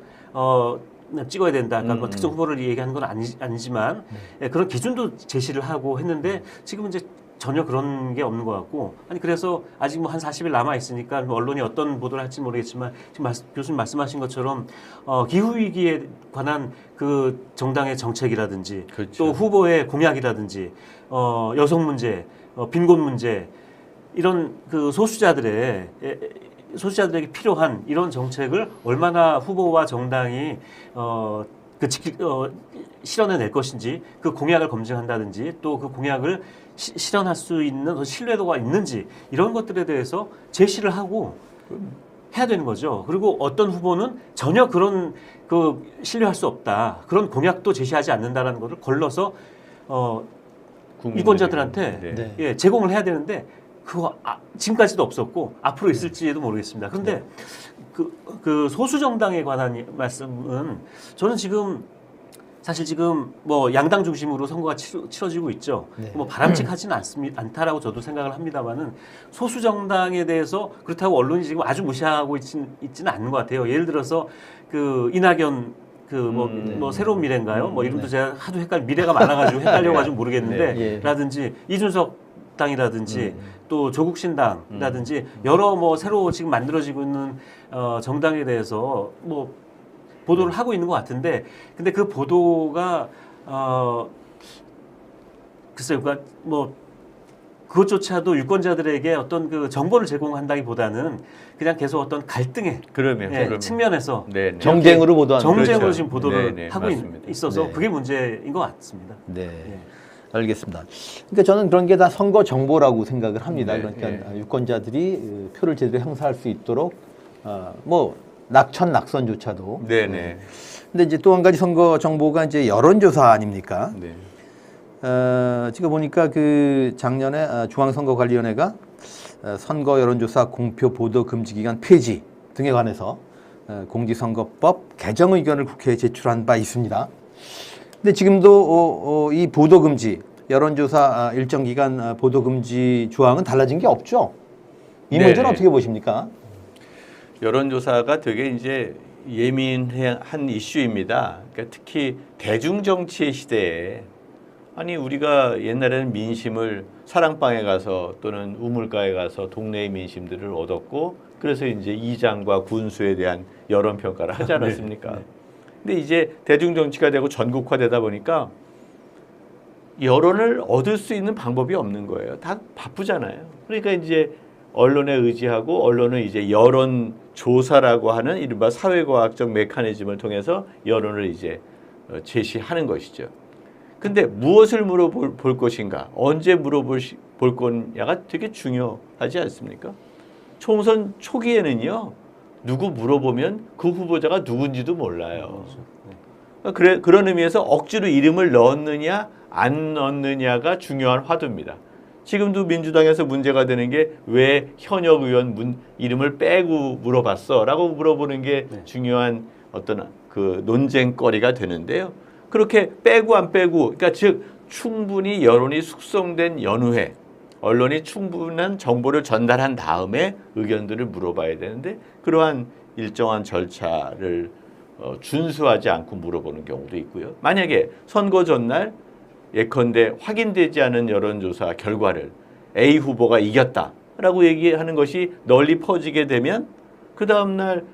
찍어야 된다. 그러니까 뭐 특정 후보를 얘기하는 건 아니지만 그런 기준도 제시를 하고 했는데 지금은 이제 전혀 그런 게 없는 것 같고 그래서 아직 뭐 한 40일 남아 있으니까 언론이 어떤 보도를 할지 모르겠지만 지금 교수님 말씀하신 것처럼 기후 위기에 관한 그 정당의 정책이라든지 그렇죠. 또 후보의 공약이라든지 여성 문제, 빈곤 문제 이런 그 소수자들에게 필요한 이런 정책을 얼마나 후보와 정당이 실현해낼 것인지 그 공약을 검증한다든지 또 그 공약을 실현할 수 있는 신뢰도가 있는지 이런 것들에 대해서 제시를 하고 해야 되는 거죠. 그리고 어떤 후보는 전혀 그런 신뢰할 수 없다. 그런 공약도 제시하지 않는다라는 것을 걸러서 유권자들한테 네. 네. 예, 제공을 해야 되는데 그거 지금까지도 없었고 앞으로 있을지도 모르겠습니다. 그런데 그 소수 정당에 관한 말씀은 저는 사실 지금 뭐 양당 중심으로 선거가 치러지고 있죠. 네. 뭐 바람직하지는 않다라고 저도 생각을 합니다만은 소수 정당에 대해서 그렇다고 언론이 지금 아주 무시하고 있지는 않는 것 같아요. 예를 들어서 그 이낙연 뭐 새로운 미래인가요? 뭐 이름도 제가 하도 미래가 많아가지고 헷갈려가지고 모르겠는데 네. 라든지 이준석 당이라든지 또 조국 신당이라든지 여러 뭐 새로 지금 만들어지고 있는 정당에 대해서 뭐 보도를 하고 있는 것 같은데 근데 그 보도가 글쎄요, 그러니까 뭐 그것조차도 유권자들에게 어떤 그 정보를 제공한다기보다는 그냥 계속 어떤 갈등의 측면에서 네, 네. 정쟁으로 보도하는 정쟁으로 그렇죠. 지금 보도를 네, 네, 하고 맞습니다. 있어서 네. 그게 문제인 것 같습니다. 네. 예. 알겠습니다. 그러니까 저는 그런 게 다 선거 정보라고 생각을 합니다. 네, 그러니까 유권자들이 표를 제대로 행사할 수 있도록 뭐 낙천낙선조차도. 네네. 근데 이제 또 한 가지 선거 정보가 이제 여론조사 아닙니까? 네. 지금 보니까 그 작년에 중앙선거관리위원회가 선거 여론조사 공표 보도 금지 기간 폐지 등에 관해서 공직선거법 개정 의견을 국회에 제출한 바 있습니다. 근데 지금도 이 보도 금지 여론조사 일정 기간 보도 금지 조항은 달라진 게 없죠. 이 네네. 문제는 어떻게 보십니까? 여론조사가 되게 이제 예민한 이슈입니다. 그러니까 특히 대중정치의 시대에 아니 우리가 옛날에는 민심을 사랑방에 가서 또는 우물가에 가서 동네의 민심들을 얻었고 그래서 이제 이장과 군수에 대한 여론 평가를 하지 않았습니까? 네. 근데 이제 대중정치가 되고 전국화되다 보니까 여론을 얻을 수 있는 방법이 없는 거예요. 다 바쁘잖아요. 그러니까 이제 언론에 의지하고 언론은 이제 여론 조사라고 하는 이른바 사회과학적 메커니즘을 통해서 여론을 이제 제시하는 것이죠. 근데 무엇을 물어볼 것인가, 언제 물어볼 거냐가 되게 중요하지 않습니까? 총선 초기에는요, 누구 물어보면 그 후보자가 누군지도 몰라요. 그런 의미에서 억지로 이름을 넣었느냐 안 넣었느냐가 중요한 화두입니다. 지금도 민주당에서 문제가 되는 게 왜 현역 의원 이름을 빼고 물어봤어? 라고 물어보는 게 중요한 어떤 그 논쟁거리가 되는데요. 그렇게 빼고 안 빼고, 그러니까 즉 충분히 여론이 숙성된 연후에 언론이 충분한 정보를 전달한 다음에 의견들을 물어봐야 되는데 그러한 일정한 절차를 준수하지 않고 물어보는 경우도 있고요. 만약에 선거 전날 예컨대 확인되지 않은 여론조사 결과를 A 후보가 이겼다라고 얘기하는 것이 널리 퍼지게 되면 그 다음날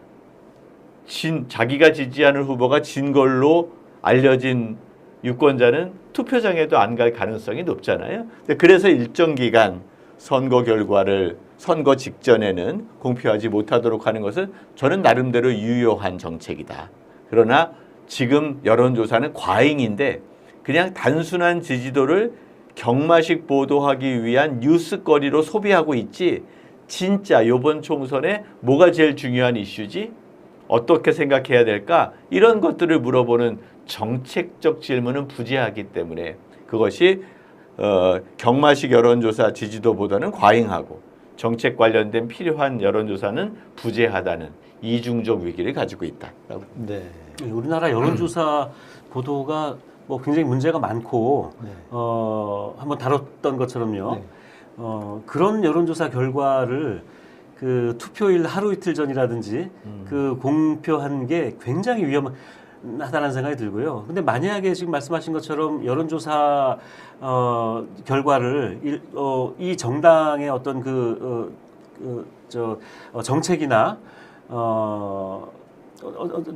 자기가 지지하는 후보가 진 걸로 알려진 유권자는 투표장에도 안 갈 가능성이 높잖아요. 그래서 일정 기간 선거 결과를 선거 직전에는 공표하지 못하도록 하는 것은 저는 나름대로 유효한 정책이다. 그러나 지금 여론조사는 과잉인데 그냥 단순한 지지도를 경마식 보도하기 위한 뉴스거리로 소비하고 있지 진짜 이번 총선에 뭐가 제일 중요한 이슈지? 어떻게 생각해야 될까? 이런 것들을 물어보는 정책적 질문은 부재하기 때문에 그것이 경마식 여론조사 지지도보다는 과잉하고 정책 관련된 필요한 여론조사는 부재하다는 이중적 위기를 가지고 있다. 네. 우리나라 여론조사 보도가 뭐 굉장히 문제가 많고 한번 다뤘던 것처럼요. 네. 그런 여론조사 결과를 그 투표일 하루 이틀 전이라든지 그 공표한 게 굉장히 위험하다는 생각이 들고요. 근데 만약에 지금 말씀하신 것처럼 여론조사 결과를 이 정당의 어떤 정책이나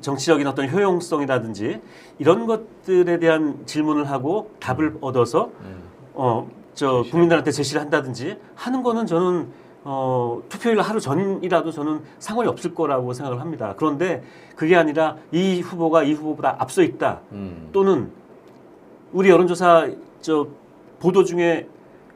정치적인 어떤 효용성이라든지 이런 것들에 대한 질문을 하고 답을 얻어서 국민들한테 제시를 한다든지 하는 거는 저는 투표일 하루 전이라도 저는 상관이 없을 거라고 생각을 합니다. 그런데 그게 아니라 이 후보가 이 후보보다 앞서 있다 또는 우리 여론조사 보도 중에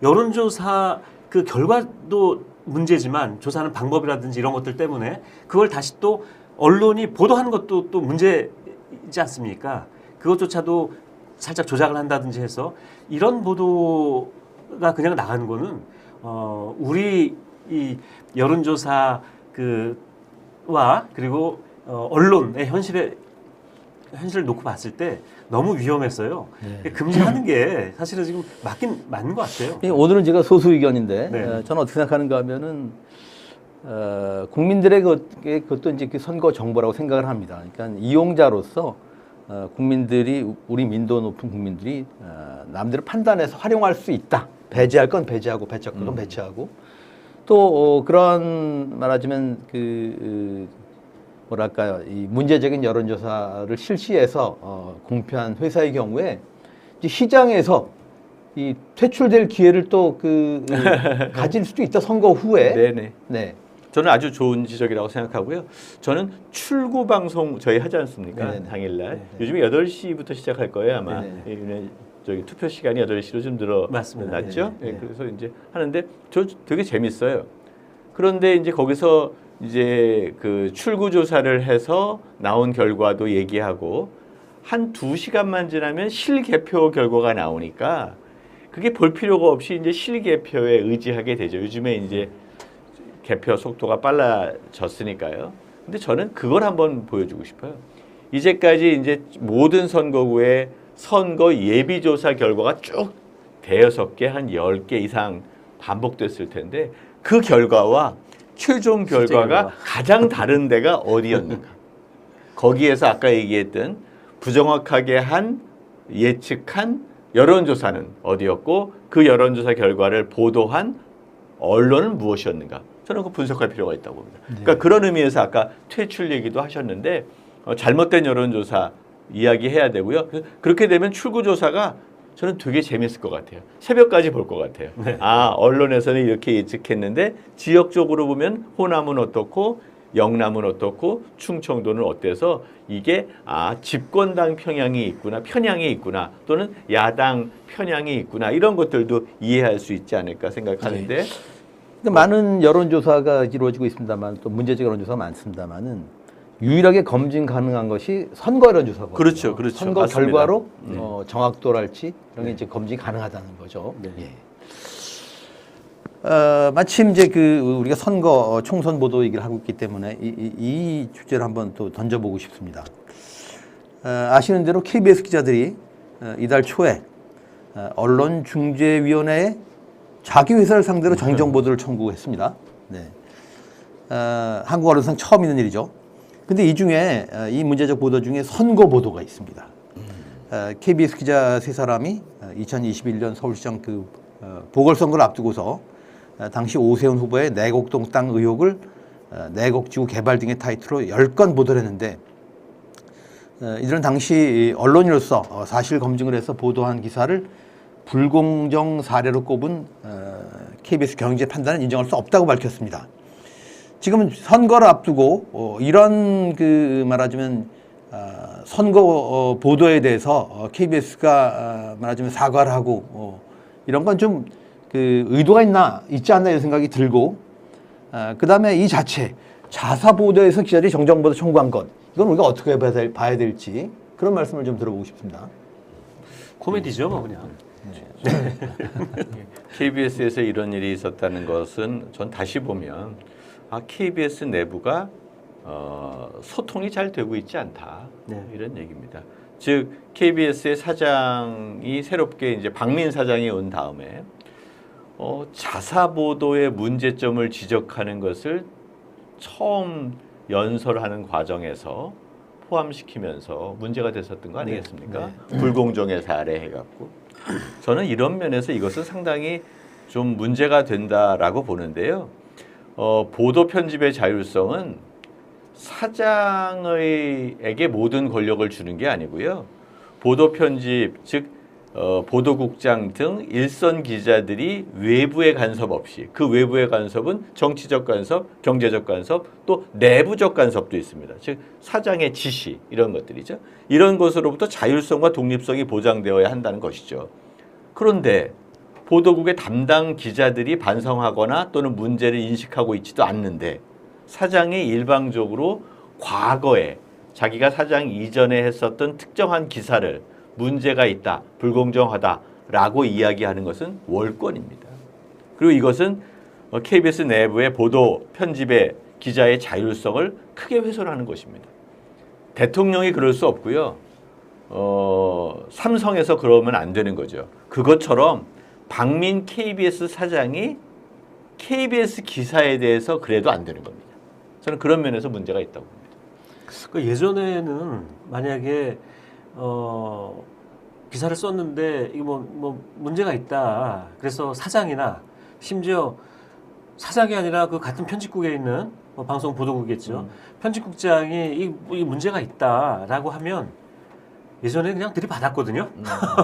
여론조사 그 결과도 문제지만 조사하는 방법이라든지 이런 것들 때문에 그걸 다시 또 언론이 보도하는 것도 또 문제이지 않습니까? 그것조차도 살짝 조작을 한다든지 해서 이런 보도가 그냥 나가는 거는 우리 이 여론조사 그와 그리고 언론의 현실을 놓고 봤을 때 너무 위험했어요. 금지하는 게 사실은 지금 맞는 것 같아요. 오늘은 제가 소수 의견인데 네. 저는 어떻게 생각하는가 하면은 국민들의 그것도 이제 그 선거 정보라고 생각을 합니다. 그러니까 이용자로서 국민들이 우리 민도 높은 국민들이 남들을 판단해서 활용할 수 있다. 배제할 건 배제하고 배척할 건 배제하고 또 그런 말하자면 뭐랄까요, 이 문제적인 여론조사를 실시해서 공표한 회사의 경우에 이제 시장에서 이 퇴출될 기회를 또 가질 수도 있다 선거 후에. 네네. 네. 저는 아주 좋은 지적이라고 생각하고요. 저는 출구 방송 저희 하지 않습니까? 네네. 당일날. 네네. 요즘에 8시부터 시작할 거예요 아마. 네네. 저기 투표 시간이 8시로 좀 맞습니다. 늘어났죠. 네네. 예, 그래서 이제 하는데 저 되게 재밌어요. 그런데 이제 거기서 이제 그 출구 조사를 해서 나온 결과도 얘기하고 한 2시간만 지나면 실개표 결과가 나오니까 그게 볼 필요가 없이 이제 실개표에 의지하게 되죠. 요즘에 이제 개표 속도가 빨라졌으니까요. 근데 저는 그걸 한번 보여주고 싶어요. 이제까지 이제 모든 선거구에 선거 예비조사 결과가 쭉 대여섯 개, 한 10개 이상 반복됐을 텐데 그 결과와 최종 결과가 가장 다른 데가 어디였는가. 거기에서 아까 얘기했던 부정확하게 예측한 여론조사는 어디였고 그 여론조사 결과를 보도한 언론은 무엇이었는가. 저는 그 분석할 필요가 있다고 봅니다. 그러니까 그런 의미에서 아까 퇴출 얘기도 하셨는데 잘못된 여론조사 이야기해야 되고요. 그렇게 되면 출구조사가 저는 되게 재밌을 것 같아요. 새벽까지 볼 것 같아요. 네. 언론에서는 이렇게 예측했는데 지역적으로 보면 호남은 어떻고 영남은 어떻고 충청도는 어때서 이게 집권당 편향이 있구나 또는 야당 편향이 있구나 이런 것들도 이해할 수 있지 않을까 생각하는데 많은 여론조사가 이루어지고 있습니다만 또 문제적 여론조사가 많습니다만은 유일하게 검증 가능한 것이 선거 여론조사거든요. 그렇죠. 선거 맞습니다. 결과로 정확도랄지 이런 게 이제 검증이 가능하다는 거죠. 네. 예. 마침 이제 우리가 선거 총선 보도 얘기를 하고 있기 때문에 이 주제를 한번 또 던져보고 싶습니다. 아시는 대로 KBS 기자들이 이달 초에 언론중재위원회에 자기 회사를 상대로 정정 보도를 청구했습니다. 네. 한국 언론상 처음 있는 일이죠. 근데 이 중에 이 문제적 보도 중에 선거 보도가 있습니다. KBS 기자 세 사람이 2021년 서울시장 보궐선거를 앞두고서 당시 오세훈 후보의 내곡동 땅 의혹을 내곡지구 개발 등의 타이틀로 10건 보도를 했는데 이들은 당시 언론인으로서 사실 검증을 해서 보도한 기사를 불공정 사례로 꼽은 KBS 경제 판단은 인정할 수 없다고 밝혔습니다. 지금은 선거를 앞두고 이런 말하자면 선거 보도에 대해서 KBS가 말하자면 사과를 하고 이런 건 좀 의도가 있지 않나 이런 생각이 들고 그 다음에 이 자체 자사 보도에서 기자들이 정정 보도 청구한 것 이건 우리가 어떻게 봐야 될지 그런 말씀을 좀 들어보고 싶습니다. 코미디죠, 뭐 그냥. KBS에서 이런 일이 있었다는 것은 전 다시 보면 KBS 내부가 소통이 잘 되고 있지 않다 이런 얘기입니다. 즉 KBS의 사장이 새롭게 이제 박민 사장이 온 다음에 자사 보도의 문제점을 지적하는 것을 처음 연설하는 과정에서 포함시키면서 문제가 됐었던 거 아니겠습니까? 불공정의 사례 해갖고 저는 이런 면에서 이것은 상당히 좀 문제가 된다라고 보는데요. 보도 편집의 자율성은 사장에게 모든 권력을 주는 게 아니고요. 보도 편집 즉 보도국장 등 일선 기자들이 외부의 간섭 없이, 그 외부의 간섭은 정치적 간섭, 경제적 간섭, 또 내부적 간섭도 있습니다. 즉 사장의 지시 이런 것들이죠. 이런 것으로부터 자율성과 독립성이 보장되어야 한다는 것이죠. 그런데 보도국의 담당 기자들이 반성하거나 또는 문제를 인식하고 있지도 않는데 사장이 일방적으로 과거에 자기가 사장 이전에 했었던 특정한 기사를 문제가 있다, 불공정하다라고 이야기하는 것은 월권입니다. 그리고 이것은 KBS 내부의 보도 편집의 기자의 자율성을 크게 훼손하는 것입니다. 대통령이 그럴 수 없고요. 삼성에서 그러면 안 되는 거죠. 그것처럼 박민 KBS 사장이 KBS 기사에 대해서 그래도 안 되는 겁니다. 저는 그런 면에서 문제가 있다고 봅니다. 그 예전에는 만약에 기사를 썼는데 이거 뭐 문제가 있다. 그래서 사장이나 심지어 사장이 아니라 그 같은 편집국에 있는 방송 보도국이겠죠. 편집국장이 이 문제가 있다라고 하면 예전에 그냥 들이받았거든요.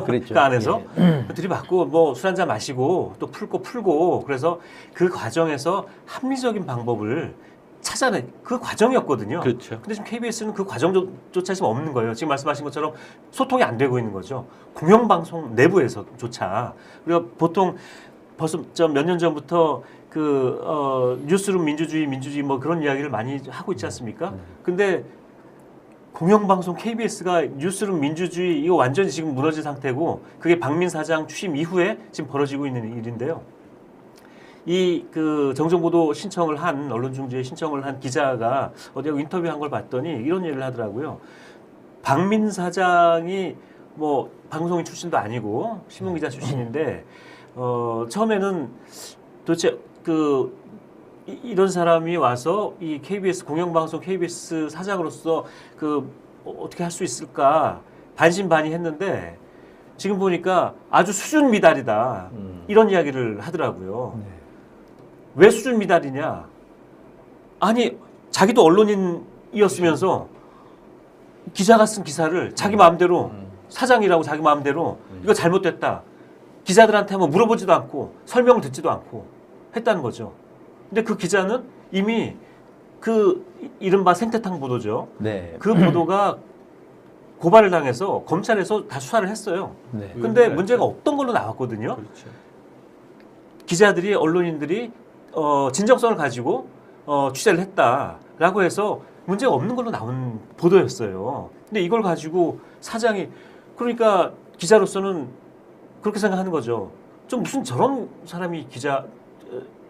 그랬죠. 그 안에서 예. 들이받고 뭐 술 한잔 마시고 또 풀고 그래서 그 과정에서 합리적인 방법을 찾아낸 그 과정이었거든요. 그렇죠. 근데 지금 KBS는 그 과정조차 지금 없는 거예요. 지금 말씀하신 것처럼 소통이 안 되고 있는 거죠. 공영방송 내부에서조차. 우리가 보통 벌써 몇 년 전부터 뉴스룸 민주주의 뭐 그런 이야기를 많이 하고 있지 않습니까? 근데 공영방송 KBS가 뉴스룸 민주주의 이거 완전히 지금 무너진 상태고 그게 박민 사장 취임 이후에 지금 벌어지고 있는 일인데요. 이 정정보도 신청을 한 언론중재 신청을 한 기자가 어디하고 인터뷰한 걸 봤더니 이런 얘기를 하더라고요. 박민 사장이 뭐 방송인 출신도 아니고 신문기자 출신인데 처음에는 도대체 이런 사람이 와서 이 KBS 공영방송 KBS 사장으로서 어떻게 할 수 있을까 반신반의했는데 지금 보니까 아주 수준 미달이다 이런 이야기를 하더라고요. 네. 왜 수준 미달이냐? 아니 자기도 언론인이었으면서 기자가 쓴 기사를 자기 마음대로 사장이라고 자기 마음대로 이거 잘못됐다. 기자들한테 한번 물어보지도 않고 설명을 듣지도 않고 했다는 거죠. 근데 그 기자는 이미 이른바 생태탕 보도죠. 네. 그 보도가 고발을 당해서 검찰에서 다 수사를 했어요. 네. 근데 문제가 없던 걸로 나왔거든요. 그렇죠. 기자들이 언론인들이 진정성을 가지고 취재를 했다라고 해서 문제가 없는 걸로 나온 보도였어요. 근데 이걸 가지고 사장이 그러니까 기자로서는 그렇게 생각하는 거죠. 좀 무슨 저런 사람이 기자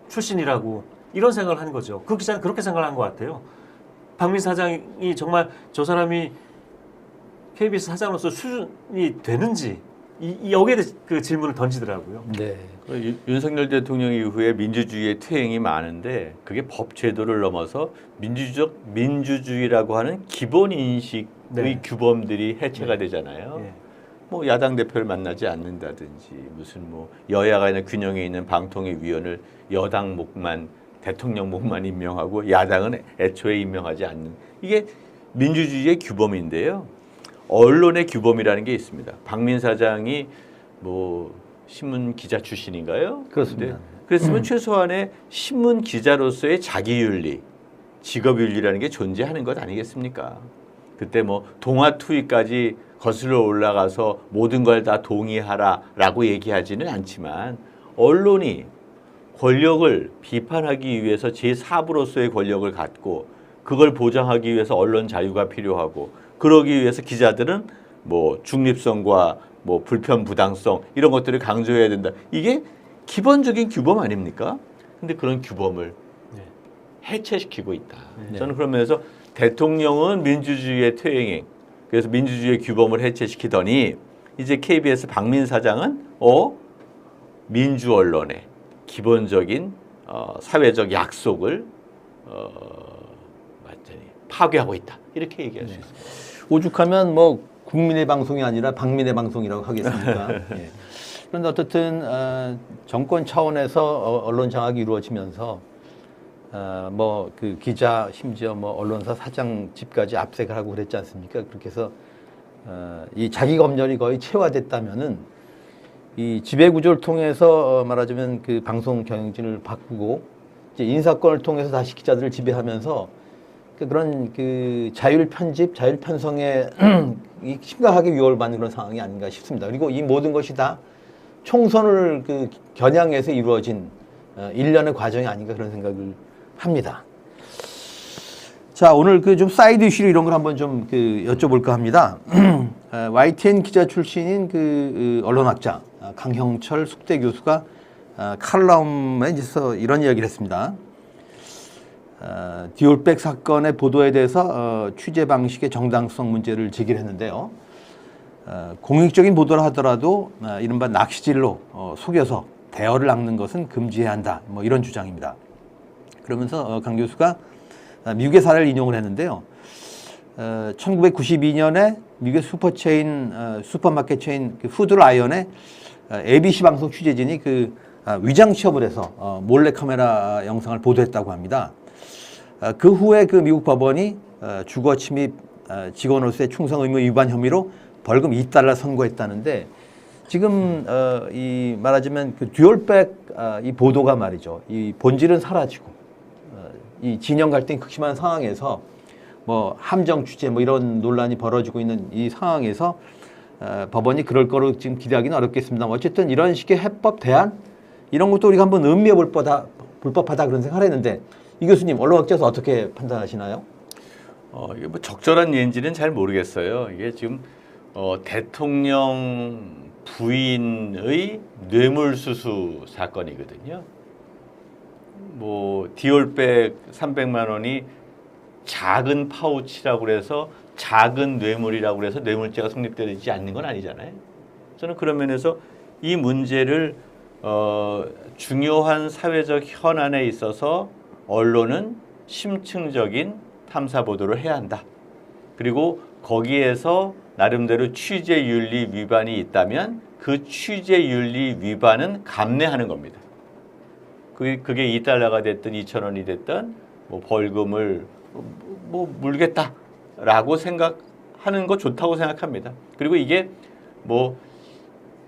출신이라고 이런 생각을 하는 거죠. 그 기자는 그렇게 생각을 한 것 같아요. 박민 사장이 정말 저 사람이 KBS 사장으로서 수준이 되는지 여기에 대해 그 질문을 던지더라고요. 네. 윤석열 대통령 이후에 민주주의의 퇴행이 많은데 그게 법 제도를 넘어서 민주주의라고 하는 기본 인식의 네. 규범들이 해체가 되잖아요. 예. 뭐 야당 대표를 만나지 않는다든지 무슨 뭐 여야가 있는 균형에 있는 방통위 위원을 여당 목만 대통령 목만 임명하고 야당은 애초에 임명하지 않는 이게 민주주의의 규범인데요. 언론의 규범이라는 게 있습니다. 박민 사장이 뭐 신문 기자 출신인가요? 그렇습니다. 네. 그랬으면 최소한의 신문 기자로서의 자기윤리, 직업윤리라는 게 존재하는 것 아니겠습니까? 그때 뭐 동아 투위까지 거슬러 올라가서 모든 걸 다 동의하라라고 얘기하지는 않지만 언론이 권력을 비판하기 위해서 제4부로서의 권력을 갖고 그걸 보장하기 위해서 언론 자유가 필요하고 그러기 위해서 기자들은 뭐 중립성과 뭐 불편 부당성 이런 것들을 강조해야 된다. 이게 기본적인 규범 아닙니까? 근데 그런 규범을 해체시키고 있다. 네. 저는 그런 면에서 대통령은 민주주의의 퇴행행, 그래서 민주주의의 규범을 해체시키더니 이제 KBS 박민 사장은 민주 언론의 기본적인 사회적 약속을 완전히 파괴하고 있다. 이렇게 얘기할 수 있습니다. 오죽하면 뭐 국민의 방송이 아니라 박민의 방송이라고 하겠습니까? 예. 그런데 어쨌든 정권 차원에서 언론 장악이 이루어지면서 뭐 그 기자 심지어 뭐 언론사 사장 집까지 압색을 하고 그랬지 않습니까? 그렇게 해서 이 자기 검열이 거의 체화됐다면은 이 지배 구조를 통해서 말하자면 그 방송 경영진을 바꾸고 이제 인사권을 통해서 다시 기자들을 지배하면서 그런 그 자율 편집, 자율 편성에 심각하게 위협을 받는 그런 상황이 아닌가 싶습니다. 그리고 이 모든 것이 다 총선을 그 겨냥해서 이루어진 일련의 과정이 아닌가 그런 생각을 합니다. 자, 오늘 그 좀 사이드 이슈 이런 걸 한번 좀 그 여쭤볼까 합니다. YTN 기자 출신인 그 언론학자 강형철 숙대 교수가 칼럼에 있어서 이런 이야기를 했습니다. 디올백 사건의 보도에 대해서 취재 방식의 정당성 문제를 제기를 했는데요. 공익적인 보도를 하더라도 이른바 낚시질로 속여서 대어를 낚는 것은 금지해야 한다. 뭐 이런 주장입니다. 그러면서 강 교수가 미국의 사례를 인용을 했는데요. 1992년에 미국의 슈퍼마켓 체인 푸드 라이언의 ABC 방송 취재진이 그 위장 취업을 해서 몰래 카메라 영상을 보도했다고 합니다. 그 후에 그 미국 법원이 주거 침입 직원으로서의 충성 의무 위반 혐의로 벌금 $2 선고했다는데 지금 이 말하자면 그 듀얼백 이 보도가 말이죠. 이 본질은 사라지고 이 진영 갈등이 극심한 상황에서 뭐 함정 취재 뭐 이런 논란이 벌어지고 있는 이 상황에서 법원이 그럴 거로 지금 기대하기는 어렵겠습니다만 어쨌든 이런 식의 해법 대안 이런 것도 우리가 한번 음미해 볼 법하다 그런 생각을 했는데 이 교수님 언론학자로서 어떻게 판단하시나요? 이게 뭐 적절한 예인지는 잘 모르겠어요. 이게 지금 대통령 부인의 뇌물수수 사건이거든요. 뭐 디올백 300만 원이 작은 파우치라고 그래서 작은 뇌물이라고 그래서 뇌물죄가 성립되지 않는 건 아니잖아요. 저는 그런 면에서 이 문제를 중요한 사회적 현안에 있어서 언론은 심층적인 탐사 보도를 해야 한다. 그리고 거기에서 나름대로 취재윤리 위반이 있다면 그 취재윤리 위반은 감내하는 겁니다. 그게 $2가 됐든 2,000원이 됐든 뭐 벌금을 뭐 물겠다라고 생각하는 거 좋다고 생각합니다. 그리고 이게 뭐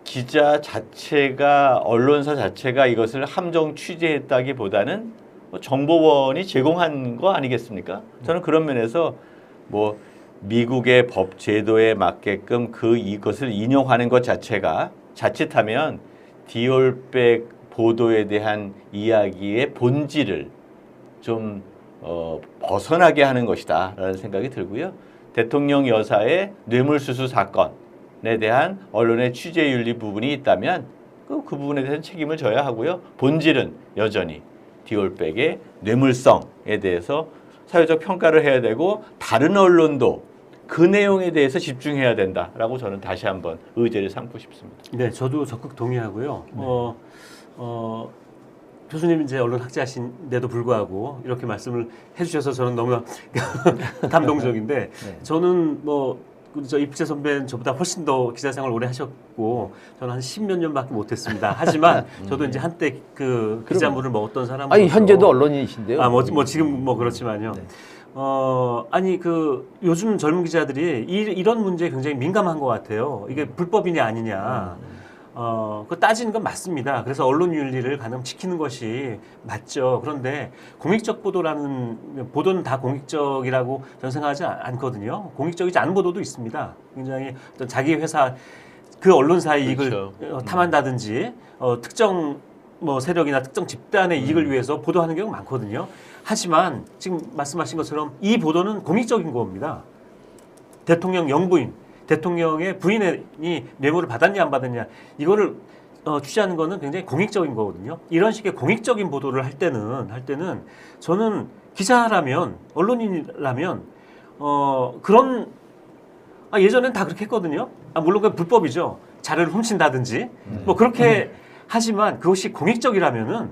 기자 자체가 언론사 자체가 이것을 함정 취재했다기보다는 뭐 정보원이 제공한 거 아니겠습니까? 저는 그런 면에서 뭐 미국의 법 제도에 맞게끔 이것을 인용하는 것 자체가 자칫하면 디올백 보도에 대한 이야기의 본질을 좀 벗어나게 하는 것이다 라는 생각이 들고요. 대통령 여사의 뇌물수수 사건에 대한 언론의 취재윤리 부분이 있다면 그 부분에 대한 책임을 져야 하고요. 본질은 여전히 디올백의 뇌물성에 대해서 사회적 평가를 해야 되고 다른 언론도 그 내용에 대해서 집중해야 된다라고 저는 다시 한번 의제를 삼고 싶습니다. 네, 저도 적극 동의하고요. 교수님 이제 언론 학자신데도 불구하고 이렇게 말씀을 해주셔서 저는 너무 감동적인데 네. 저는 뭐 저 이프채 선배는 저보다 훨씬 더 기자 생활 오래 하셨고 저는 한 10몇 년밖에 못했습니다. 하지만 저도 이제 한때 그 기자물을 먹었던 사람으로서 아니 현재도 언론인이신데요. 뭐 지금 뭐 그렇지만요. 네. 아니 그 요즘 젊은 기자들이 이런 문제에 굉장히 민감한 것 같아요. 이게 불법이냐 아니냐. 그 따지는 건 맞습니다. 그래서 언론 윤리를 가능 지키는 것이 맞죠. 그런데 공익적 보도는 다 공익적이라고 저는 생각하지 않거든요. 공익적이지 않은 보도도 있습니다. 굉장히 어떤 자기 회사 그 언론사의 그렇죠. 이익을 탐한다든지 특정 뭐 세력이나 특정 집단의 이익을 위해서 보도하는 경우가 많거든요. 하지만 지금 말씀하신 것처럼 이 보도는 공익적인 겁니다. 대통령 영부인 대통령의 부인이 뇌물을 받았냐 안 받았냐 이거를 취재하는 거는 굉장히 공익적인 거거든요. 이런 식의 공익적인 보도를 할 때는 저는 기자라면 언론인이라면 그런 예전엔 다 그렇게 했거든요. 물론 그게 불법이죠. 자료를 훔친다든지 뭐 그렇게 하지만 그것이 공익적이라면은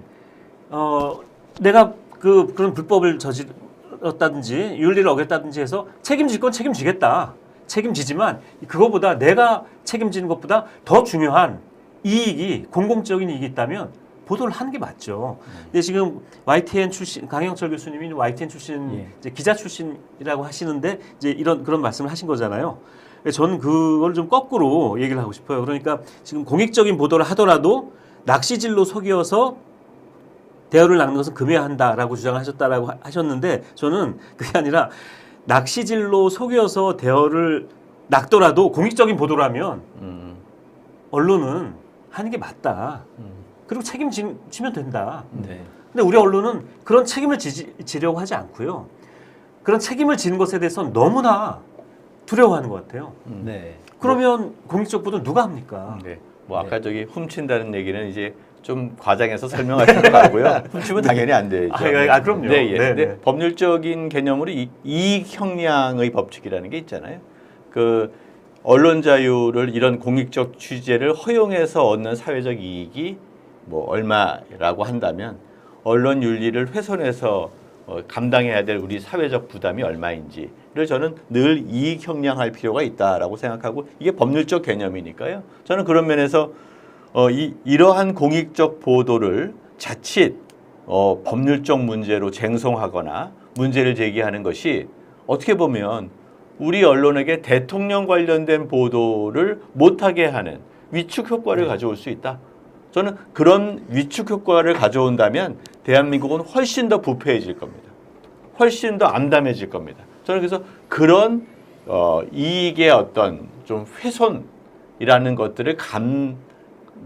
내가 그런 불법을 저질렀다든지 윤리를 어겼다든지 해서 책임질 건 책임지겠다. 책임지지만 그거보다 내가 책임지는 것보다 더 중요한 이익이 공공적인 이익이 있다면 보도를 하는 게 맞죠. 근데 지금 YTN 출신 강형철 교수님이 YTN 출신 이제 기자 출신이라고 하시는데 이제 그런 말씀을 하신 거잖아요. 저는 그걸 좀 거꾸로 얘기를 하고 싶어요. 그러니까 지금 공익적인 보도를 하더라도 낚시질로 속여서 대어를 낚는 것은 금해야 한다라고 주장하셨다라고 하셨는데 저는 그게 아니라 낚시질로 속여서 대어를 낚더라도 공익적인 보도라면 언론은 하는 게 맞다. 그리고 책임지면 된다. 네. 근데 우리 언론은 그런 책임을 지려고 하지 않고요. 그런 책임을 지는 것에 대해서 너무나 두려워하는 것 같아요. 네. 그러면 공익적 보도는 누가 합니까? 네. 뭐 아까 저기 훔친다는 얘기는 이제 좀 과장해서 설명하신 것 같고요. 훔치면 당연히 안 되죠. 그럼요. 네, 예. 네, 근데 네. 법률적인 개념으로 이익 형량의 법칙이라는 게 있잖아요. 그 언론 자유를 이런 공익적 취재를 허용해서 얻는 사회적 이익이 뭐 얼마라고 한다면 언론 윤리를 훼손해서 감당해야 될 우리 사회적 부담이 얼마인지를 저는 늘 이익 형량할 필요가 있다라고 생각하고 이게 법률적 개념이니까요. 저는 그런 면에서 이러한 공익적 보도를 자칫 법률적 문제로 쟁송하거나 문제를 제기하는 것이 어떻게 보면 우리 언론에게 대통령 관련된 보도를 못하게 하는 위축 효과를 가져올 수 있다. 저는 그런 위축 효과를 가져온다면 대한민국은 훨씬 더 부패해질 겁니다. 훨씬 더 암담해질 겁니다. 저는 그래서 그런 이익의 어떤 좀 훼손이라는 것들을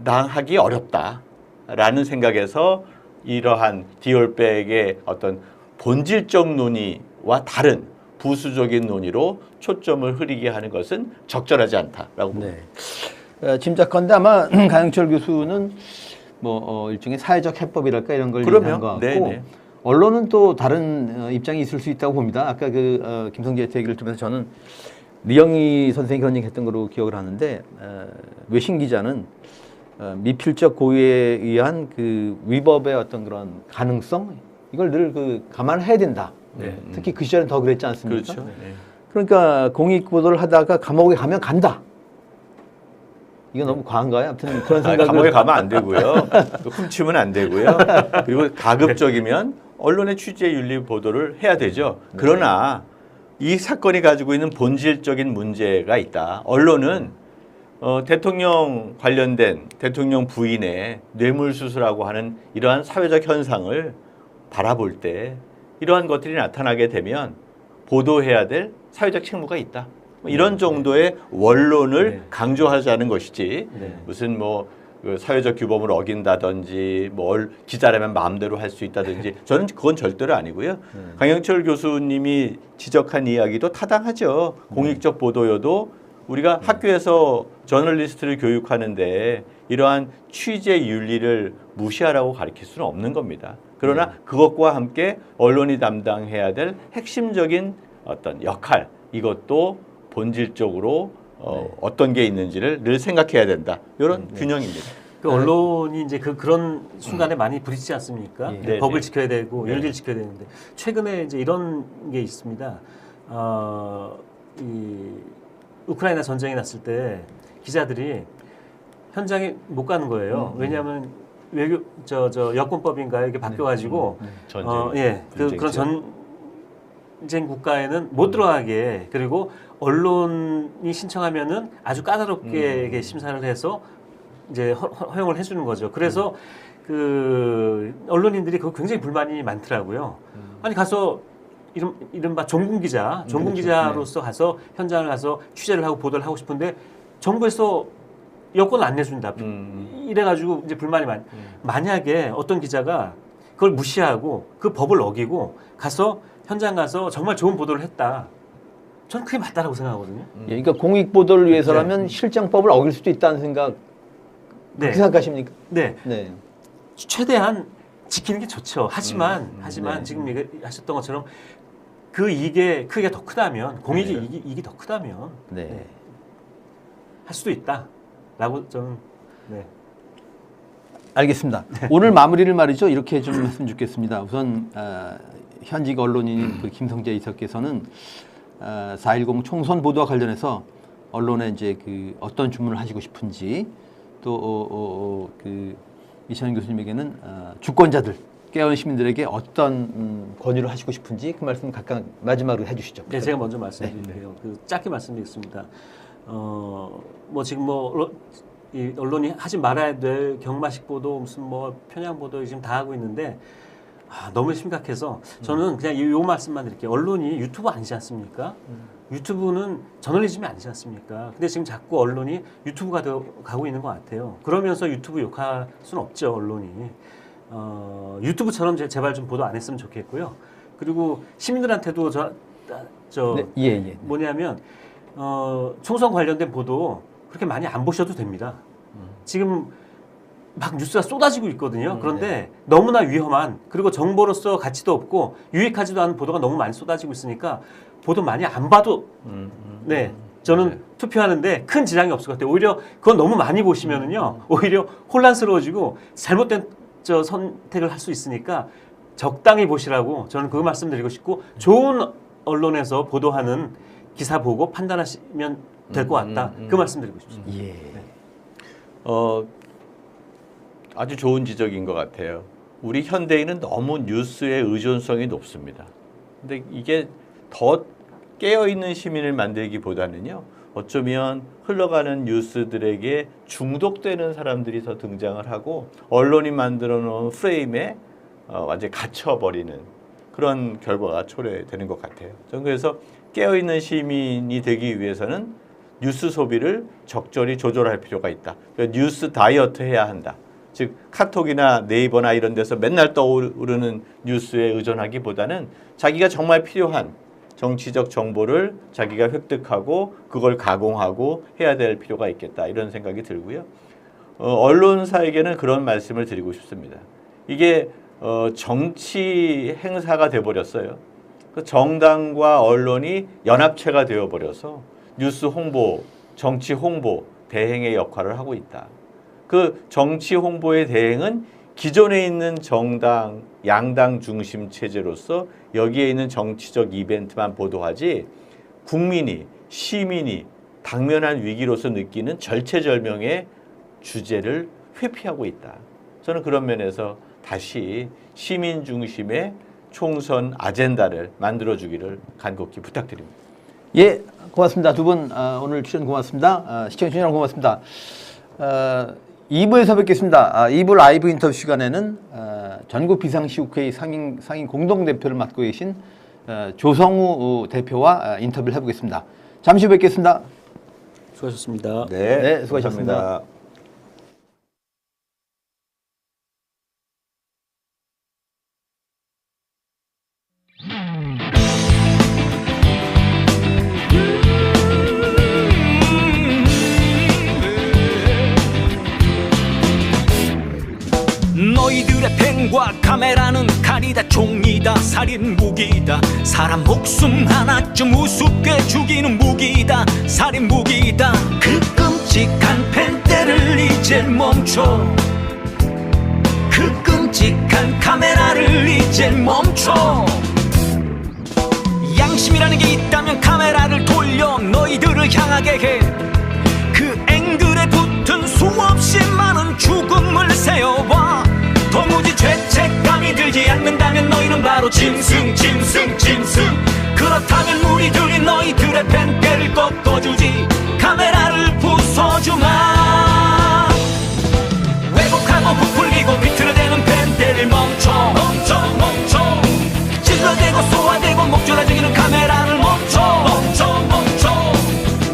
감당하기 어렵다라는 생각에서 이러한 디올백의 어떤 본질적 논의와 다른 부수적인 논의로 초점을 흐리게 하는 것은 적절하지 않다라고 봅니다. 네. 짐작컨대 아마 강영철 교수는 뭐 일종의 사회적 해법이랄까 이런 걸 얘기한 것 같고 네네. 언론은 또 다른 입장이 있을 수 있다고 봅니다. 아까 그 김성재 얘기를 들으면서 저는 리영희 선생이 그런 얘기 했던 걸로 기억을 하는데 외신 기자는 미필적 고의에 의한 그 위법의 어떤 그런 가능성 이걸 늘 그 감안해야 된다. 네. 특히 그 시절엔 더 그랬지 않습니까? 그렇죠. 네. 그러니까 공익 보도를 하다가 감옥에 가면 간다. 이거 너무 과한가요? 아무튼 그런 생각을 감옥에 가면 안 되고요. 훔치면 안 되고요. 그리고 가급적이면 언론의 취재 윤리 보도를 해야 되죠. 그러나 이 사건이 가지고 있는 본질적인 문제가 있다. 언론은 대통령 관련된 대통령 부인의 뇌물수수라고 하는 이러한 사회적 현상을 바라볼 때 이러한 것들이 나타나게 되면 보도해야 될 사회적 책무가 있다. 뭐 이런 정도의 원론을 강조하자는 것이지 무슨 뭐 그 사회적 규범을 어긴다든지 뭘 기자라면 마음대로 할 수 있다든지 저는 그건 절대로 아니고요. 강영철 교수님이 지적한 이야기도 타당하죠. 공익적 보도여도 우리가 학교에서 저널리스트를 교육하는데 이러한 취재 윤리를 무시하라고 가르칠 수는 없는 겁니다. 그러나 그것과 함께 언론이 담당해야 될 핵심적인 어떤 역할 이것도 본질적으로 어떤 게 있는지를 늘 생각해야 된다. 이런 균형입니다. 그 언론이 이제 그런 순간에 많이 부딪히지 않습니까? 네, 법을 네. 지켜야 되고 윤리를 지켜야 되는데 최근에 이제 이런 게 있습니다. 이 우크라이나 전쟁이 났을 때 기자들이 현장에 못 가는 거예요. 왜냐하면 외교 여권법인가요? 이게 바뀌어가지고 그런 전쟁 국가에는 못 들어가게 그리고 언론이 신청하면은 아주 까다롭게 이렇게 심사를 해서 이제 허용을 해주는 거죠. 그래서 그 언론인들이 그거 굉장히 불만이 많더라고요. 아니 가서 이른바 종군 기자로서 가서 현장을 가서 취재를 하고 보도를 하고 싶은데 정부에서 여권을 안 내준다. 이래가지고 이제 불만이 만약에 어떤 기자가 그걸 무시하고 그 법을 어기고 가서 현장 가서 정말 좋은 보도를 했다. 저는 그게 맞다라고 생각하거든요. 예, 그러니까 공익 보도를 위해서라면 실정법을 어길 수도 있다는 생각 그렇게 생각하십니까? 네. 네. 최대한 지키는 게 좋죠. 하지만 지금 얘기하셨던 것처럼 그 이익의 크기가 더 크다면 공익의 이익이 더 크다면 할 수도 있다라고 저는 알겠습니다. 오늘 마무리를 말이죠. 이렇게 좀 했으면 좋겠습니다. 우선 현직 언론인 그 김성재 이사께서는 4.10 총선 보도와 관련해서 언론에 이제 그 어떤 주문을 하시고 싶은지 또 그 이찬영 교수님에게는 주권자들 깨어있는 시민들에게 어떤 권유를 하시고 싶은지 그 말씀 각각 마지막으로 해주시죠. 네, 제가 먼저 말씀드릴게요. 그 짧게 말씀드리겠습니다. 뭐 지금 이 언론이 하지 말아야 될 경마식 보도, 무슨 뭐 편향 보도 지금 다 하고 있는데 너무 심각해서 저는 그냥 요 말씀만 드릴게요. 언론이 유튜브 아니지 않습니까? 유튜브는 저널리즘이 아니지 않습니까? 근데 지금 자꾸 언론이 유튜브가 가고 있는 것 같아요. 그러면서 유튜브 욕할 수는 없죠, 언론이. 유튜브처럼 제발 좀 보도 안 했으면 좋겠고요. 그리고 시민들한테도 뭐냐면 총선 관련된 보도 그렇게 많이 안 보셔도 됩니다. 지금 막 뉴스가 쏟아지고 있거든요. 그런데 너무나 위험한, 그리고 정보로서 가치도 없고 유익하지도 않은 보도가 너무 많이 쏟아지고 있으니까 보도 많이 안 봐도 저는 투표하는데 큰 지장이 없을 것 같아요. 오히려 그건 너무 많이 보시면은요, 오히려 혼란스러워지고 잘못된 선택을 할 수 있으니까 적당히 보시라고 저는 그 말씀드리고 싶고, 좋은 언론에서 보도하는 기사 보고 판단하시면 될 것 같다. 그 말씀드리고 싶습니다. 예. 아주 좋은 지적인 것 같아요. 우리 현대인은 너무 뉴스의 의존성이 높습니다. 근데 이게 더 깨어있는 시민을 만들기보다는요, 어쩌면 흘러가는 뉴스들에게 중독되는 사람들이 더 등장을 하고 언론이 만들어 놓은 프레임에 완전히 갇혀버리는 그런 결과가 초래되는 것 같아요. 저는 그래서 깨어있는 시민이 되기 위해서는 뉴스 소비를 적절히 조절할 필요가 있다. 뉴스 다이어트 해야 한다. 즉 카톡이나 네이버나 이런 데서 맨날 떠오르는 뉴스에 의존하기보다는 자기가 정말 필요한 정치적 정보를 자기가 획득하고 그걸 가공하고 해야 될 필요가 있겠다, 이런 생각이 들고요. 언론사에게는 그런 말씀을 드리고 싶습니다. 이게 정치 행사가 돼버렸어요. 그 정당과 언론이 연합체가 되어버려서 뉴스 홍보, 정치 홍보, 대행의 역할을 하고 있다. 그 정치 홍보의 대행은 기존에 있는 정당, 양당 중심 체제로서 여기에 있는 정치적 이벤트만 보도하지, 국민이, 시민이 당면한 위기로서 느끼는 절체절명의 주제를 회피하고 있다. 저는 그런 면에서 다시 시민 중심의 총선 아젠다를 만들어주기를 간곡히 부탁드립니다. 예, 고맙습니다. 두 분 오늘 출연 고맙습니다. 시청해주신 여러분 고맙습니다. 2부에서 뵙겠습니다. 2부 라이브 인터뷰 시간에는 전국 비상시국회의 상임 공동대표를 맡고 계신 조성우 대표와 인터뷰를 해보겠습니다. 잠시 후 뵙겠습니다. 수고하셨습니다. 네, 수고하셨습니다. 감사합니다. 너희들의 펜과 카메라는 칼이다, 종이다, 살인 무기다. 사람 목숨 하나쯤 우습게 죽이는 무기다, 살인 무기다. 그 끔찍한 펜대를 이제 멈춰. 그 끔찍한 카메라를 이제 멈춰. 양심이라는 게 있다면 카메라를 돌려 너희들을 향하게 해. 그 앵글에 붙은 수없이 많은 죽음을 세어봐. 도무지 죄책감이 들지 않는다면 너희는 바로 짐승. 그렇다면 우리들이 너희들의 펜대를 꺾어주지, 카메라를 부숴주마. 왜곡하고 부풀리고 비틀어대는 펜대를 멈춰. 찔러대고 쏘아대고 목졸라 죽이는 카메라를 멈춰.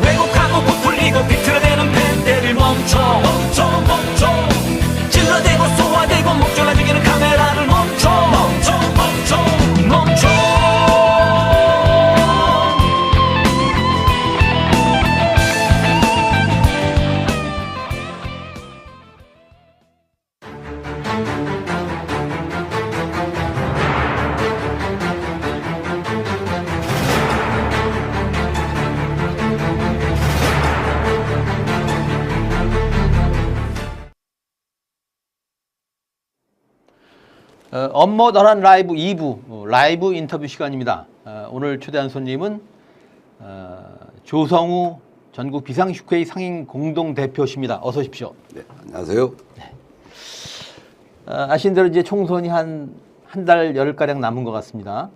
왜곡하고 부풀리고 비틀어대는 펜대를 멈춰. 찔러대고 쏘아대고 목졸라 죽이는 카메라를 멈춰. 업무더란 라이브 2부 라이브 인터뷰 시간입니다. 오늘 초대한 손님은 조성우 전국 비상시국회의 상임 공동대표십니다. 어서 오십시오. 네, 안녕하세요. 아신 대로 이제 총선이 한 한 달 열가량 남은 것 같습니다.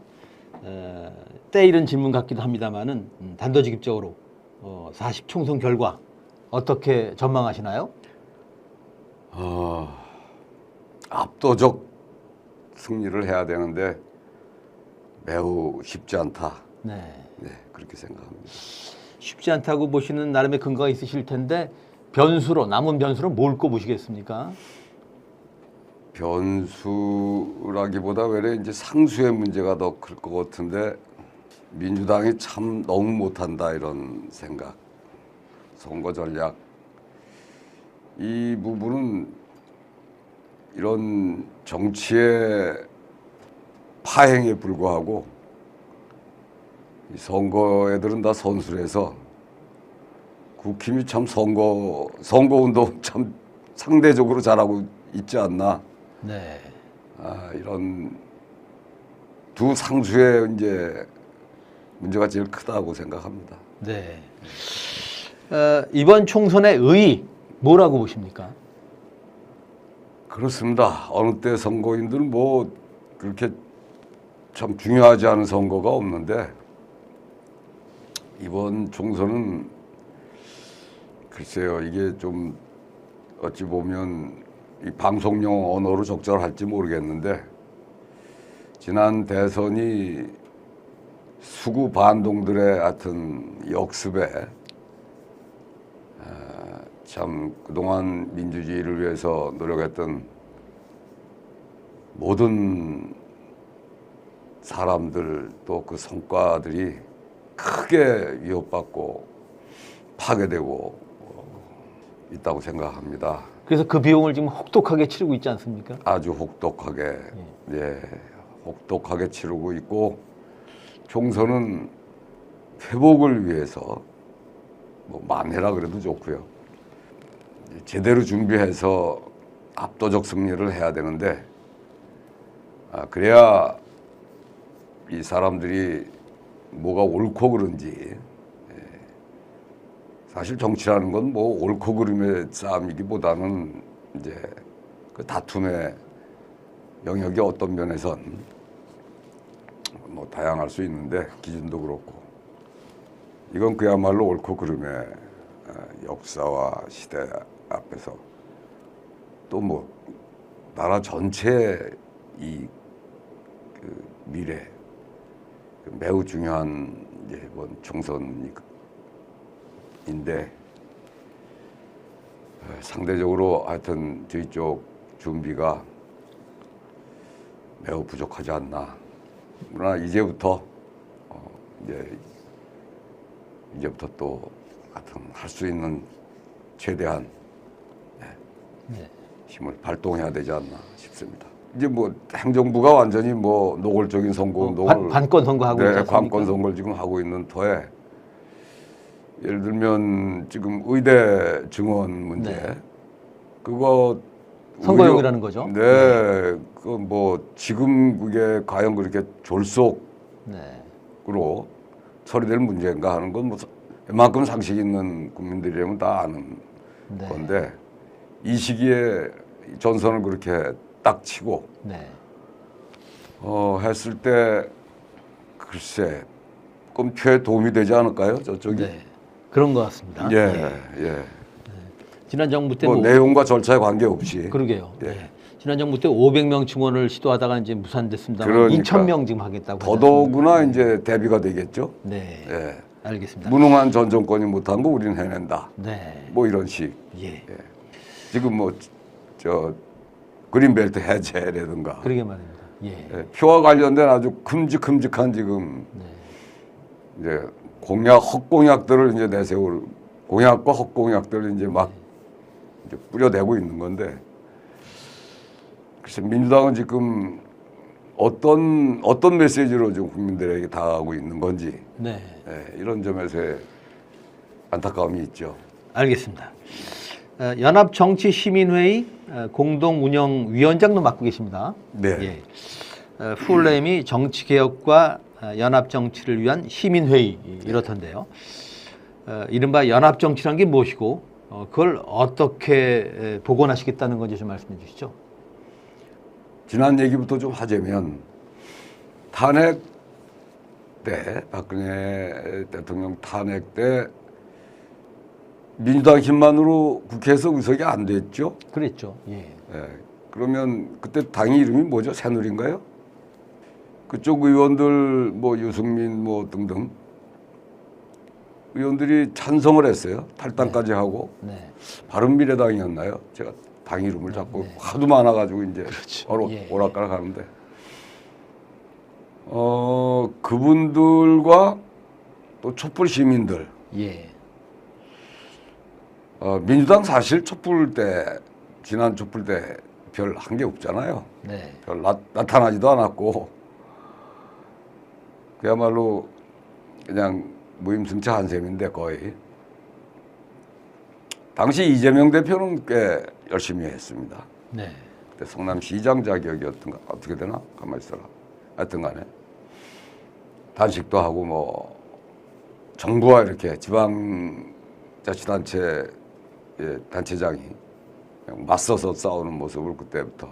때이른 질문 같기도 합니다만은 단도직입적으로 40 총선 결과 어떻게 전망하시나요? 압도적 승리를 해야 되는데 매우 쉽지 않다. 네. 네, 그렇게 생각합니다. 쉽지 않다고 보시는 나름의 근거가 있으실 텐데 남은 변수로 뭘 꼽으시겠습니까? 변수라기보다 외래 이제 상수의 문제가 더 클 것 같은데 민주당이 참 너무 못한다 이런 생각. 선거 전략 이 부분은 이런 정치의 파행에 불과하고 이 선거애들은 다 선술해서 국힘이 참 선거운동 참 상대적으로 잘하고 있지 않나. 네. 이런 두 상수의 이제 문제가 제일 크다고 생각합니다. 네. 이번 총선의 의의 뭐라고 보십니까? 그렇습니다. 어느 때 선거인들은 뭐 그렇게 참 중요하지 않은 선거가 없는데 이번 총선은 글쎄요, 이게 좀 어찌 보면 이 방송용 언어로 적절할지 모르겠는데 지난 대선이 수구 반동들의 하여튼 역습에 참 그동안 민주주의를 위해서 노력했던 모든 사람들 또 그 성과들이 크게 위협받고 파괴되고 있다고 생각합니다. 그래서 그 비용을 지금 혹독하게 치르고 있지 않습니까? 아주 혹독하게, 예, 혹독하게 치르고 있고 총선은 회복을 위해서 뭐 만회라 그래도 좋고요. 제대로 준비해서 압도적 승리를 해야 되는데 그래야 이 사람들이 뭐가 옳고 그른지 사실 정치라는 건 뭐 옳고 그름의 싸움이기보다는 이제 그 다툼의 영역이 어떤 면에선 뭐 다양할 수 있는데 기준도 그렇고 이건 그야말로 옳고 그름의 역사와 시대 앞에서 또 뭐 나라 전체의 이 그 미래 매우 중요한 이제 이번 총선인데 상대적으로 하여튼 저희 쪽 준비가 매우 부족하지 않나. 그러나 이제부터 이제부터 또 하여튼 할 수 있는 최대한 힘을 발동해야 되지 않나 싶습니다. 이제 뭐 행정부가 완전히 뭐 노골적인 선거 운동을 관건 선거하고 있지 않습니까? 관건 선거를 지금 하고 있는 터에 예를 들면 지금 의대 증원 문제 네. 그거 선거용이라는 거죠? 네, 그 뭐 지금 그게 과연 그렇게 졸속으로 네. 처리될 문제인가 하는 건 뭐 웬만큼 상식 있는 국민들이라면 다 아는 네. 건데 이 시기에 전선을 그렇게 딱 치고 네. 했을 때 글쎄 끔표에 도움이 되지 않을까요? 저쪽이 네. 그런 것 같습니다. 예. 지난 정부 때 뭐 내용과 절차에 관계없이 그러게요. 예. 네. 지난 정부 때 500명 증원을 시도하다가 이제 무산됐습니다. 그러니까 2,000명 지금 하겠다고. 더더구나 이제 대비가 되겠죠. 네. 예. 알겠습니다. 무능한 전 정권이 못한 거 우리는 해낸다. 네. 뭐 이런 식. 예. 지금 뭐 저 그린벨트 해제라든가 그러게 말입니다. 예. 표와 관련된 아주 큼직큼직한 지금 이제 헛공약들을 이제 내세울 공약과 헛공약들을 이제 막 이제 뿌려대고 있는 건데 글쎄 민주당은 지금 어떤 메시지로 지금 국민들에게 다가가고 있는 건지 네. 이런 점에서의 안타까움이 있죠. 알겠습니다. 연합정치시민회의 공동운영위원장도 맡고 계십니다. 네. 예. 풀네임이 정치개혁과 연합정치를 위한 시민회의 이렇던데요. 이른바 연합정치란 게 무엇이고 그걸 어떻게 복원하시겠다는 건지 좀 말씀해 주시죠. 지난 얘기부터 좀 하자면 탄핵 때 박근혜 대통령 탄핵 때 민주당 힘만으로 국회에서 의석이 안 됐죠. 그랬죠. 예. 예. 그러면 그때 당의 이름이 뭐죠? 새누리인가요? 그쪽 의원들 뭐 유승민 뭐 등등 의원들이 찬성을 했어요. 탈당까지 하고 네. 바른미래당이었나요? 제가 당 이름을 자꾸 네. 하도 많아가지고 이제 그렇죠. 바로 예. 오락가락 하는데 그분들과 또 촛불 시민들 예. 민주당 사실 촛불 때 지난 촛불 때 별 한 게 없잖아요. 네. 별 나타나지도 않았고 그야말로 그냥 무임승차 한 셈인데 거의 당시 이재명 대표는 꽤 열심히 했습니다. 네. 그때 성남시장 자격이었던가 어떻게 되나 가만히 있어라. 하여튼간에 단식도 하고 뭐 정부와 이렇게 지방자치단체 단체장이 그냥 맞서서 싸우는 모습을 그때부터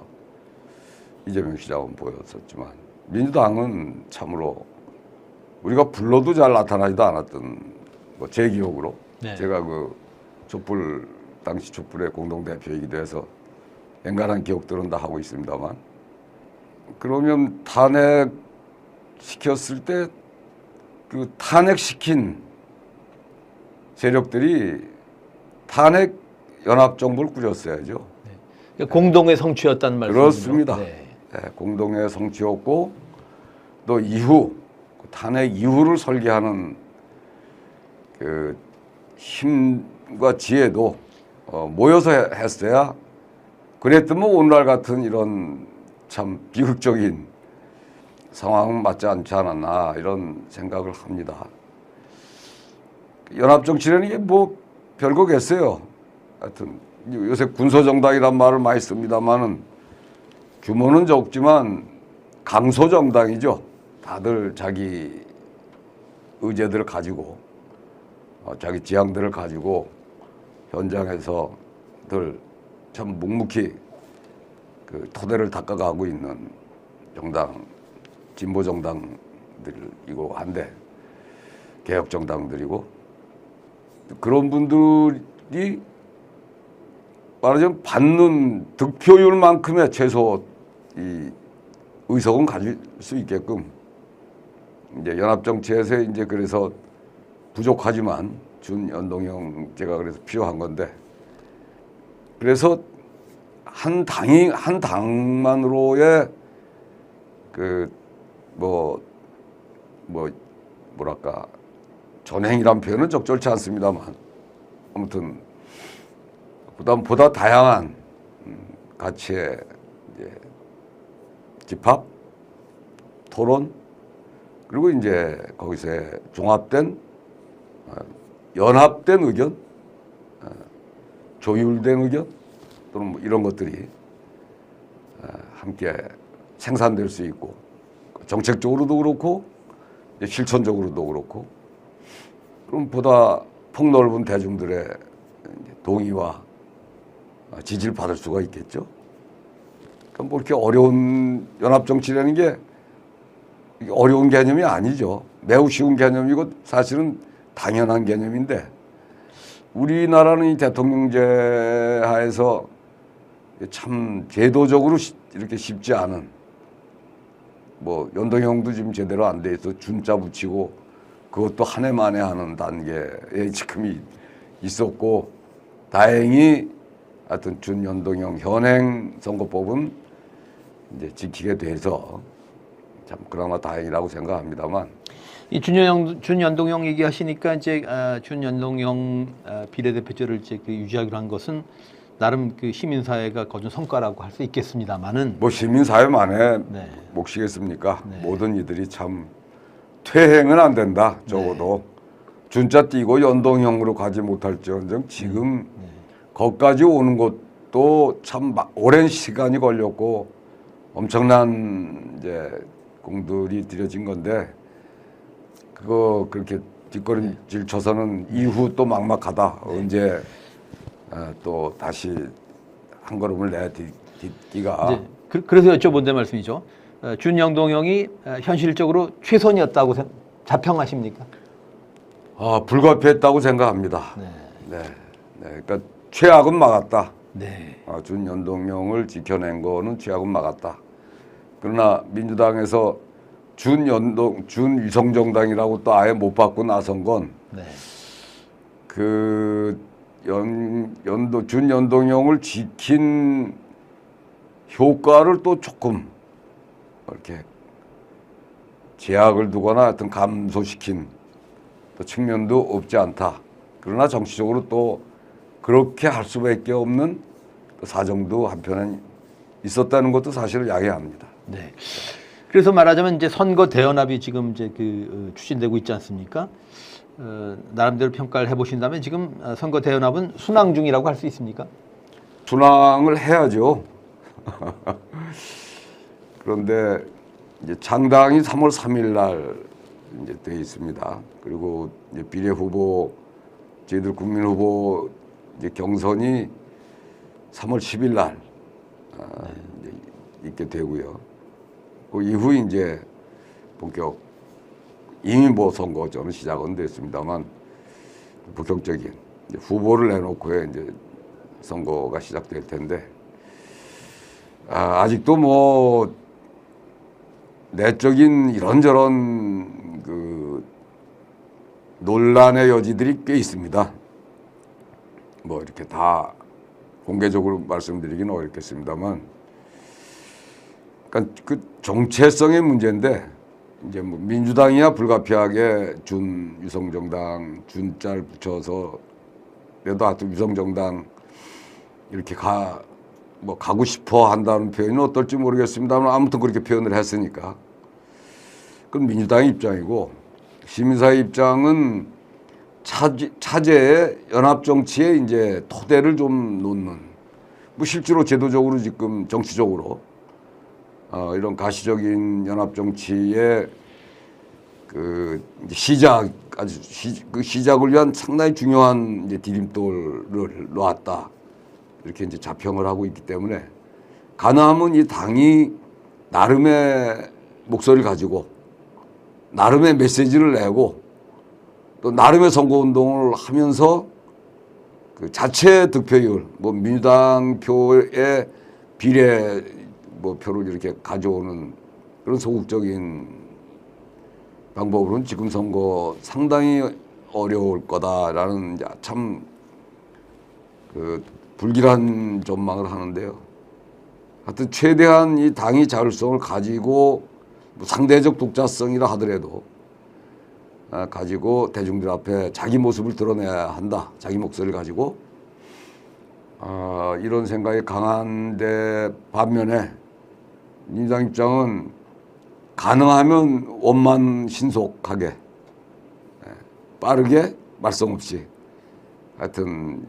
이재명 시장은 보였었지만 민주당은 참으로 우리가 불러도 잘 나타나지도 않았던 뭐 제 기억으로 네. 제가 그 촛불 당시 촛불의 공동대표이기도 해서 엔간한 기억들은 다 하고 있습니다만 그러면 탄핵 시켰을 때 그 탄핵시킨 세력들이 탄핵 연합정부를 꾸렸어야죠. 그러니까 공동의 성취였다는 말씀이죠. 그렇습니다. 네. 네, 공동의 성취였고 또 이후 탄핵 이후를 설계하는 그 힘과 지혜도 모여서 했어야 그랬더면 오늘날 같은 이런 참 비극적인 상황은 맞지 않지 않았나 이런 생각을 합니다. 연합정치라는 게 뭐 별거겠어요. 하여튼 요새 군소정당이란 말을 많이 씁니다만은 규모는 적지만 강소정당이죠. 다들 자기 의제들을 가지고 자기 지향들을 가지고 현장에서 늘 참 묵묵히 그 토대를 닦아가고 있는 정당, 진보 정당들이고 한데 개혁 정당들이고 그런 분들이 말하자면 받는 득표율만큼의 최소 이 의석은 가질 수 있게끔 이제 연합정치에서 이제 그래서 부족하지만 준연동형 제가 그래서 필요한 건데 그래서 한 당만으로의 그 뭐랄까 전행이란 표현은 적절치 않습니다만 아무튼 보다 다양한 가치의 이제 집합, 토론 그리고 이제 거기서 종합된 연합된 의견, 조율된 의견 또는 뭐 이런 것들이 함께 생산될 수 있고 정책적으로도 그렇고 실천적으로도 그렇고 그럼 보다 폭넓은 대중들의 동의와 지지를 받을 수가 있겠죠. 그럼 뭐 이렇게 어려운 연합정치라는 게 어려운 개념이 아니죠. 매우 쉬운 개념이고 사실은 당연한 개념인데 우리나라는 이 대통령제 하에서 참 제도적으로 이렇게 쉽지 않은 뭐 연동형도 지금 제대로 안 돼 있어 준자 붙이고 그것도 한 해 만에 하는 단계에 지금 있었고 다행히 하여튼 준연동형 현행 선거법은 이제 지키게 돼서 참 그나마 다행이라고 생각합니다만 이 준연동형 얘기하시니까 이제 준연동형 비례대표제를 이제 그 유지하기로 한 것은 나름 그 시민사회가 거둔 성과라고 할 수 있겠습니다만은 뭐 시민사회만의 네. 몫이겠습니까? 네. 모든 이들이 참 퇴행은 안 된다. 적어도 준자 띄고 연동형으로 가지 못할지언정 지금 거기까지 오는 것도 참 오랜 시간이 걸렸고 엄청난 이제 공들이 들여진 건데 그거 그렇게 뒷걸음질 쳐서는 이후 또 막막하다. 언제 또 다시 한 걸음을 내딛기가 이제 그래서 여쭤본데 말씀이죠. 준영동형이 현실적으로 최선이었다고 자평하십니까? 불가피했다고 생각합니다. 네. 네. 그러니까 최악은 막았다. 네. 준연동형을 지켜낸 거는 최악은 막았다. 그러나 민주당에서 준위성정당이라고 또 아예 못 받고 나선 건 네. 그 준연동형을 지킨 효과를 또 조금 이렇게 제약을 두거나 하여튼 감소시킨 또 측면도 없지 않다. 그러나 정치적으로 또 그렇게 할 수밖에 없는 사정도 한편은 있었다는 것도 사실을 야기합니다. 네. 그래서 말하자면 이제 선거 대연합이 지금 이제 추진되고 있지 않습니까? 나름대로 평가를 해보신다면 지금 선거 대연합은 순항 중이라고 할 수 있습니까? 순항을 해야죠. 그런데 이제 창당이 3월 3일 날 이제 돼 있습니다. 그리고 이제 비례 후보 저희들 국민 후보 이제 경선이 3월 10일 날 이제 있게 되고요. 그 이후 이제 본격 이미 뭐 선거전은 시작은 됐습니다만 본격적인 이제 후보를 내놓고의 이제 선거가 시작될 텐데 아직도 뭐 내적인 이런저런 그 논란의 여지들이 꽤 있습니다. 뭐 이렇게 다 공개적으로 말씀드리기는 어렵겠습니다만, 그러니까 그 정체성의 문제인데 이제 뭐 민주당이야 불가피하게 준위성정당 준자를 붙여서 그래도 하여튼 위성정당 이렇게 가고 싶어 한다는 표현은 어떨지 모르겠습니다만 아무튼 그렇게 표현을 했으니까 그건 민주당의 입장이고 시민사회 입장은 차제의 연합정치에 이제 토대를 좀 놓는 뭐 실제로 제도적으로 지금 정치적으로 이런 가시적인 연합정치의 그 시작을 위한 상당히 중요한 이제 디딤돌을 놓았다. 이렇게 이제 자평을 하고 있기 때문에 가능하면 이 당이 나름의 목소리를 가지고 나름의 메시지를 내고 또 나름의 선거운동을 하면서 그 자체 득표율, 뭐 민주당 표의 비례 뭐 표를 이렇게 가져오는 그런 소극적인 방법으로는 지금 선거 상당히 어려울 거다라는 참 그 불길한 전망을 하는데요. 하여튼 최대한 이 당이 자율성을 가지고 뭐 상대적 독자성이라 하더라도 가지고 대중들 앞에 자기 모습을 드러내야 한다. 자기 목소리를 가지고 이런 생각이 강한데 반면에 민주당 입장은 가능하면 원만 신속하게 빠르게 말썽 없이 하여튼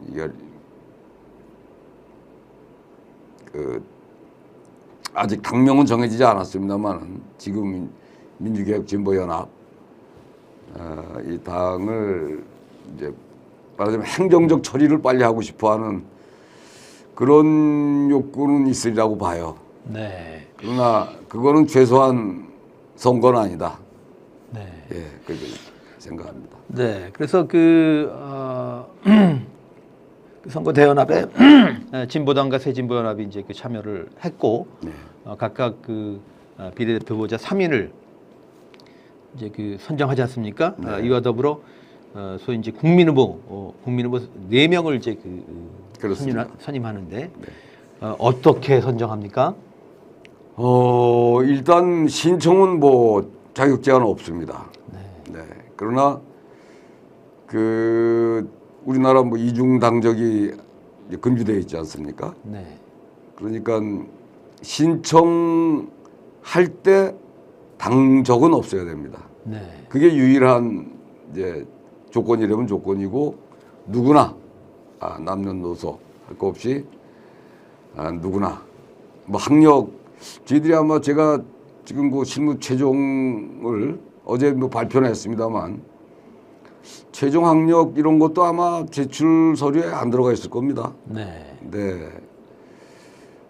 아직 당명은 정해지지 않았습니다만 지금 민주개혁진보연합 이 당을 이제 말하자면 행정적 처리를 빨리 하고 싶어하는 그런 욕구는 있으리라고 봐요. 네. 그러나 그거는 최소한 선거는 아니다. 네. 예, 그렇게 생각합니다. 네. 그래서 그 선거 대연합에 진보당과 새진보연합이 이제 그 참여를 했고 네. 각각 그 비례대표 후보자 3인을 이제 그 선정하지 않습니까? 네. 이와 더불어 소위 이제 국민후보 4명을 이제 그렇습니다. 선임하는데 네. 어떻게 선정합니까? 일단 신청은 뭐 자격 제한 없습니다. 네. 네. 그러나 그 우리나라 뭐 이중 당적이 이제 금지되어 있지 않습니까? 네. 그러니까 신청할 때 당적은 없어야 됩니다. 네. 그게 유일한 이제 조건이라면 조건이고 누구나 남녀노소 할 거 없이 누구나 뭐 학력 저희들이 아마 제가 지금 그 실무 최종을 어제 뭐 발표는 했습니다만 최종 학력 이런 것도 아마 제출 서류에 안 들어가 있을 겁니다. 네. 네.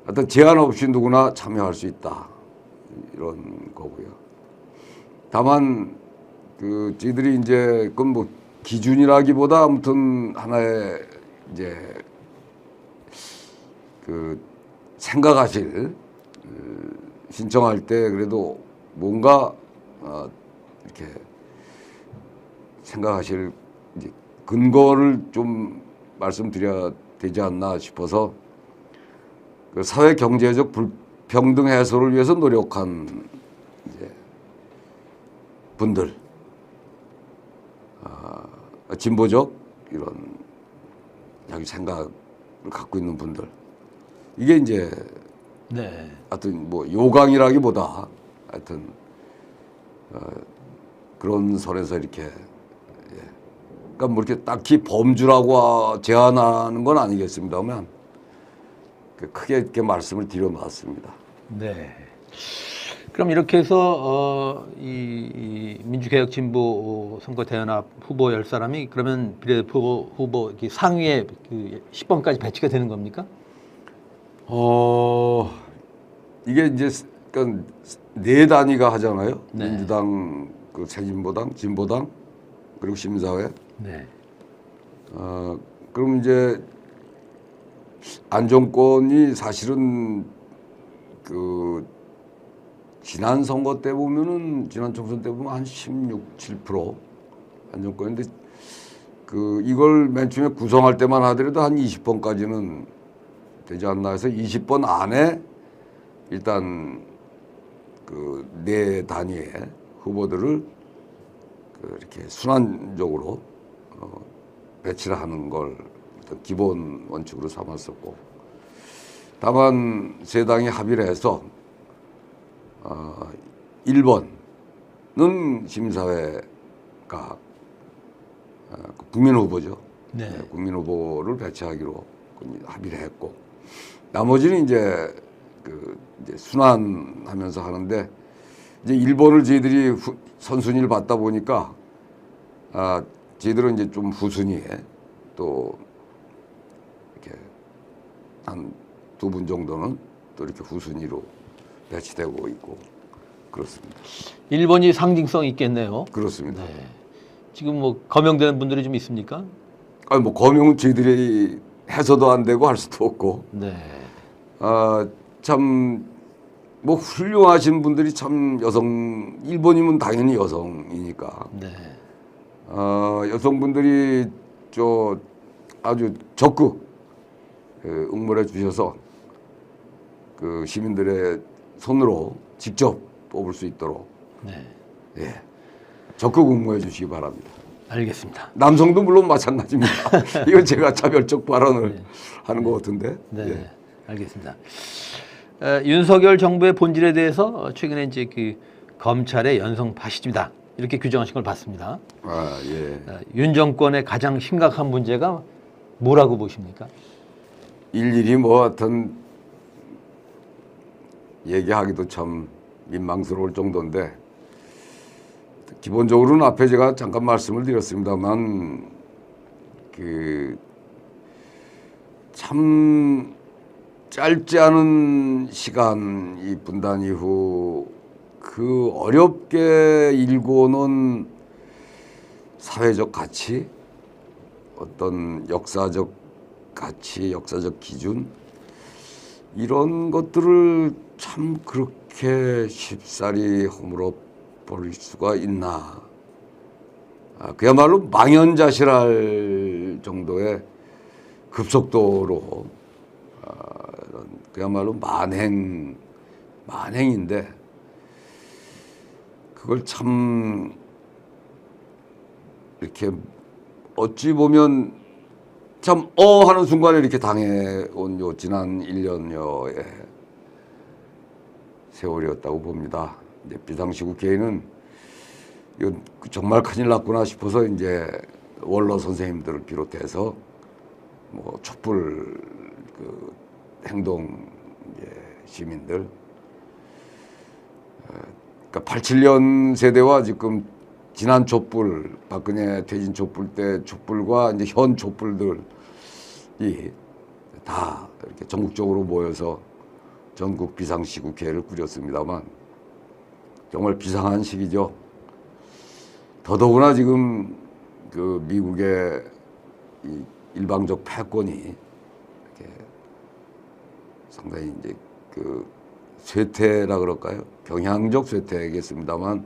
어떤 제한 없이 누구나 참여할 수 있다 이런 거고요. 다만 그 저희들이 이제 그건 뭐 기준이라기보다 아무튼 하나의 이제 그 생각하실 신청할 때 그래도 뭔가 이렇게 생각하실 이제 근거를 좀 말씀드려야 되지 않나 싶어서 그 사회 경제적 불평등 해소를 위해서 노력한 이제 분들, 진보적 이런 자기 생각을 갖고 있는 분들, 이게 이제 네. 하여튼 뭐 요강이라기보다 하여튼 그런 선에서 이렇게 그러니까 뭐 이렇게 딱히 범주라고 제한하는 건 아니겠습니다만 크게 이렇게 말씀을 드려봤습니다. 네. 그럼 이렇게 해서 이 민주개혁 진보 선거 대연합 후보 10사람이 그러면 비례대표 후보 이렇게 상위에 그 10번까지 배치가 되는 겁니까? 이게 이제 그러니까 네 단위가 하잖아요. 네. 민주당, 그 새진보당, 진보당 그리고 심사회. 네. 그럼 이제 안정권이 사실은 그 지난 선거 때 보면은 지난 총선 때 보면 한 16, 7% 안정권인데 그 이걸 맨 처음에 구성할 때만 하더라도 한 20번까지는 되지 않나 해서 20번 안에 일단 그 네 단위의 후보들을 그 이렇게 순환적으로 배치를 하는 걸 어떤 기본 원칙으로 삼았었고, 다만 세 당이 합의를 해서 1번은 심사회가 국민 후보죠. 네. 국민 후보를 배치하기로 합의를 했고, 나머지는 이제 그 이제 순환하면서 하는데 이제 1번을 저희들이 선순위를 받다 보니까 저희들은 이제 좀 후순위에 또 이렇게 한 2분 정도는 또 이렇게 후순위로 배치되고 있고 그렇습니다. 1번이 상징성 있겠네요. 그렇습니다. 네. 지금 뭐 거명되는 분들이 좀 있습니까? 아니 뭐 거명은 저희들이 해서도 안 되고 할 수도 없고, 네. 참 뭐 훌륭하신 분들이 참 여성 1번이면 당연히 여성이니까 네. 여성분들이 저 아주 적극 응모해 주셔서 그 시민들의 손으로 직접 뽑을 수 있도록 네. 적극 응모해 주시기 바랍니다. 알겠습니다. 남성도 물론 마찬가지입니다. 이건 제가 차별적 발언을 하는 것 같은데. 네. 예. 알겠습니다. 윤석열 정부의 본질에 대해서 최근에 이제 그 검찰의 연성 파시즘이다 이렇게 규정하신 걸 봤습니다. 예. 윤 정권의 가장 심각한 문제가 뭐라고 보십니까? 일일이 뭐 하여튼 얘기하기도 참 민망스러울 정도인데, 기본적으로는 앞에 제가 잠깐 말씀을 드렸습니다만 그 참 짧지 않은 시간 이 분단 이후 그 어렵게 일궈놓은 사회적 가치, 어떤 역사적 가치, 역사적 기준, 이런 것들을 참 그렇게 쉽사리 허물어 버릴 수가 있나. 그야말로 망연자실할 정도의 급속도로 그야말로 만행인데, 그걸 참 이렇게 어찌 보면 참 하는 순간에 이렇게 당해온 요 지난 1년여의 세월이었다고 봅니다. 이제 비상시국 개인은 이거 정말 큰일 났구나 싶어서 이제 원로 선생님들을 비롯해서 뭐 촛불 그 행동 이제 시민들, 그러니까 87년 세대와 지금 지난 촛불, 박근혜 퇴진 촛불 때 촛불과 이제 현 촛불들이 다 이렇게 전국적으로 모여서 전국 비상시국회를 꾸렸습니다만 정말 비상한 시기죠. 더더구나 지금 그 미국의 이 일방적 패권이 이렇게 상당히 이제 그 쇠퇴라 그럴까요? 경향적 쇠퇴겠습니다만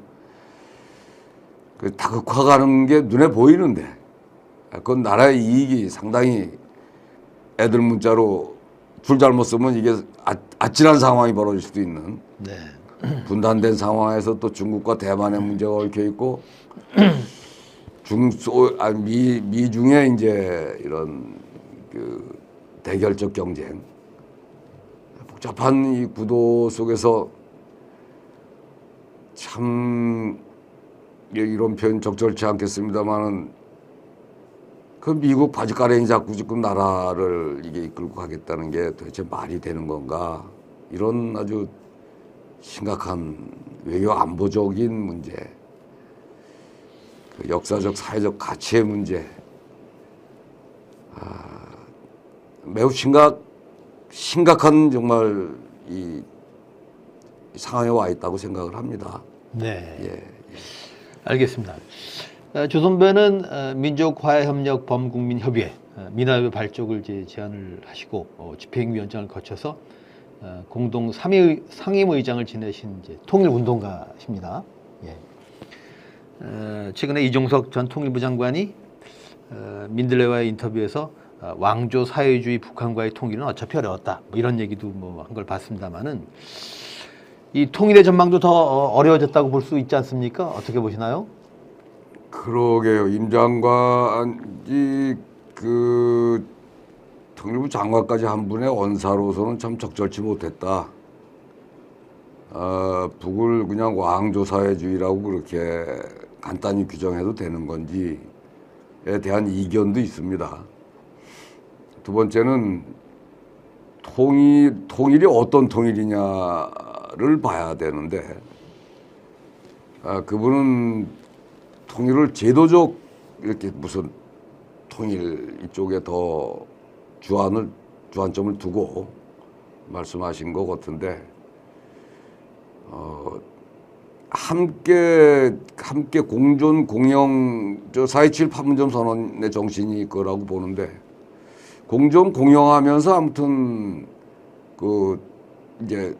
그 다극화가는 게 눈에 보이는데 그건 나라의 이익이 상당히 애들 문자로 줄 잘못 쓰면 이게 아찔한 상황이 벌어질 수도 있는 네. 분단된 상황에서 또 중국과 대만의 문제가 얽혀 있고 미중의 이제 이런 그 대결적 경쟁 복잡한 이 구도 속에서 참 이런 표현 적절치 않겠습니다만은 그 미국 바지가랭이 잡고 지금 나라를 이게 이끌고 가겠다는 게 도대체 말이 되는 건가 이런 아주 심각한 외교 안보적인 문제, 그 역사적 사회적 가치의 문제, 매우 심각한 정말 이 상황에 와 있다고 생각을 합니다. 네. 예. 알겠습니다. 조선배는 민족화해협력 범국민협의회 민화협의 발족을 이제 제안을 하시고 집행위원장을 거쳐서 공동 상임의장을 지내신 이제 통일운동가십니다. 예. 최근에 이종석 전 통일부 장관이 민들레와의 인터뷰에서 왕조 사회주의 북한과의 통일은 어차피 어려웠다. 뭐 이런 얘기도 뭐 한 걸 봤습니다만은 이 통일의 전망도 더 어려워졌다고 볼 수 있지 않습니까? 어떻게 보시나요? 그러게요. 임 장관이 그 통일부 장관까지 한 분의 언사로서는 참 적절치 못했다. 북을 그냥 왕조 사회주의라고 그렇게 간단히 규정해도 되는 건지에 대한 이견도 있습니다. 두 번째는 통일이 어떤 통일이냐를 봐야 되는데 그분은 통일을 제도적 이렇게 무슨 통일 이쪽에 더 주안점을 두고 말씀하신 것 같은데 함께 공존 공영 저 4.27 판문점 선언의 정신이 그거라고 보는데 공존 공영하면서 아무튼 그 이제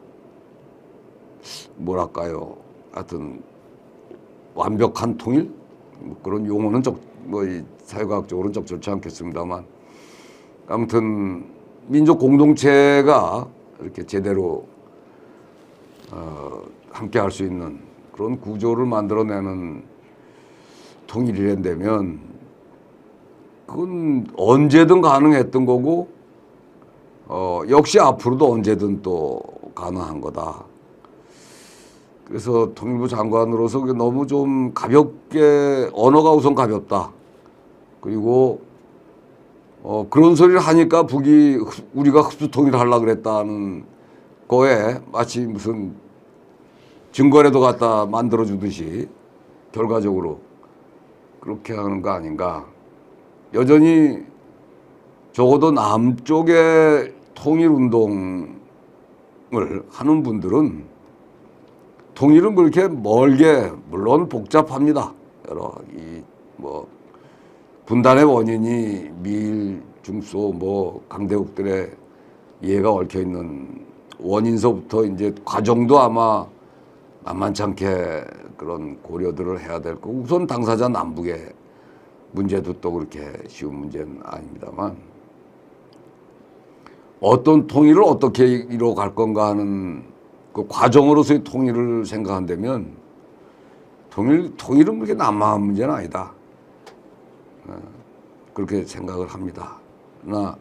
뭐랄까요 하여튼 완벽한 통일 뭐 그런 용어는 이 사회과학적으로는 적절치 않겠습니다만 아무튼 민족 공동체가 이렇게 제대로 함께 할 수 있는 그런 구조를 만들어내는 통일이란다면 그건 언제든 가능했던 거고 역시 앞으로도 언제든 또 가능한 거다. 그래서 통일부 장관으로서 너무 좀 가볍게 언어가 우선 가볍다. 그리고 그런 소리를 하니까 북이 우리가 흡수 통일하려고 그랬다는 거에 마치 무슨 증거라도 갖다 만들어주듯이 결과적으로 그렇게 하는 거 아닌가. 여전히 적어도 남쪽의 통일운동을 하는 분들은 통일은 그렇게 멀게 물론 복잡합니다. 여러 뭐 분단의 원인이 미일 중소 뭐 강대국들의 이해가 얽혀 있는 원인서부터 이제 과정도 아마 만만찮게 그런 고려들을 해야 될 거고 우선 당사자 남북의 문제도 또 그렇게 쉬운 문제는 아닙니다만 어떤 통일을 어떻게 이뤄갈 건가 하는 그 과정으로서의 통일을 생각한다면 통일은 그렇게 난망한 문제는 아니다. 그렇게 생각을 합니다. 그러나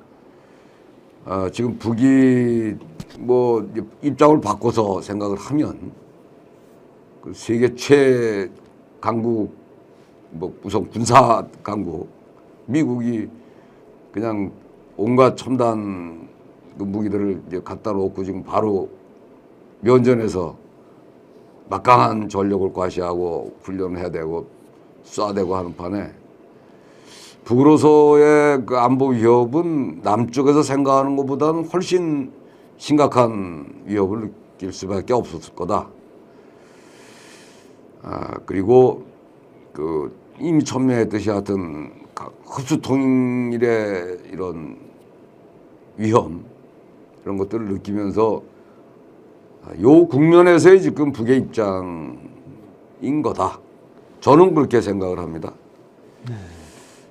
지금 북이 뭐 입장을 바꿔서 생각을 하면 그 세계 최강국 뭐 우선 군사 강국 미국이 그냥 온갖 첨단 그 무기들을 이제 갖다 놓고 지금 바로 면전에서 막강한 전력을 과시하고 훈련을 해야 되고 쏴대고 하는 판에 북으로서의 그 안보 위협은 남쪽에서 생각하는 것보다는 훨씬 심각한 위협을 느낄 수밖에 없었을 거다. 그리고 그 이미 첨예했듯이 하여튼 흡수 통일의 이런 위험 이런 것들을 느끼면서 요 국면에서의 지금 북의 입장인 거다. 저는 그렇게 생각을 합니다.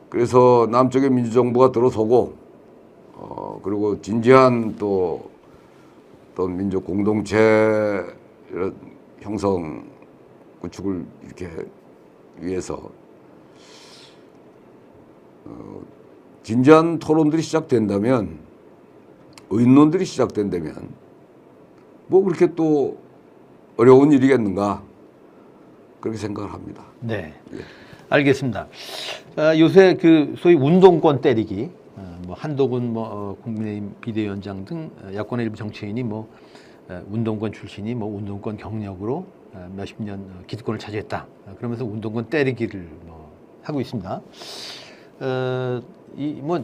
그래서 남쪽의 민주정부가 들어서고 그리고 진지한 또 어떤 민족 공동체 형성 구축을 이렇게 위해서 진지한 토론들이 시작된다면 의논들이 시작된다면 뭐 그렇게 또 어려운 일이겠는가 그렇게 생각을 합니다. 네, 알겠습니다. 요새 그 소위 운동권 때리기, 뭐 한동훈 국민의힘 비대위원장 등 야권의 일부 정치인이 뭐 운동권 출신이 뭐 운동권 경력으로 몇십 년 기득권을 차지했다. 그러면서 운동권 때리기를 뭐 하고 있습니다. 이 뭐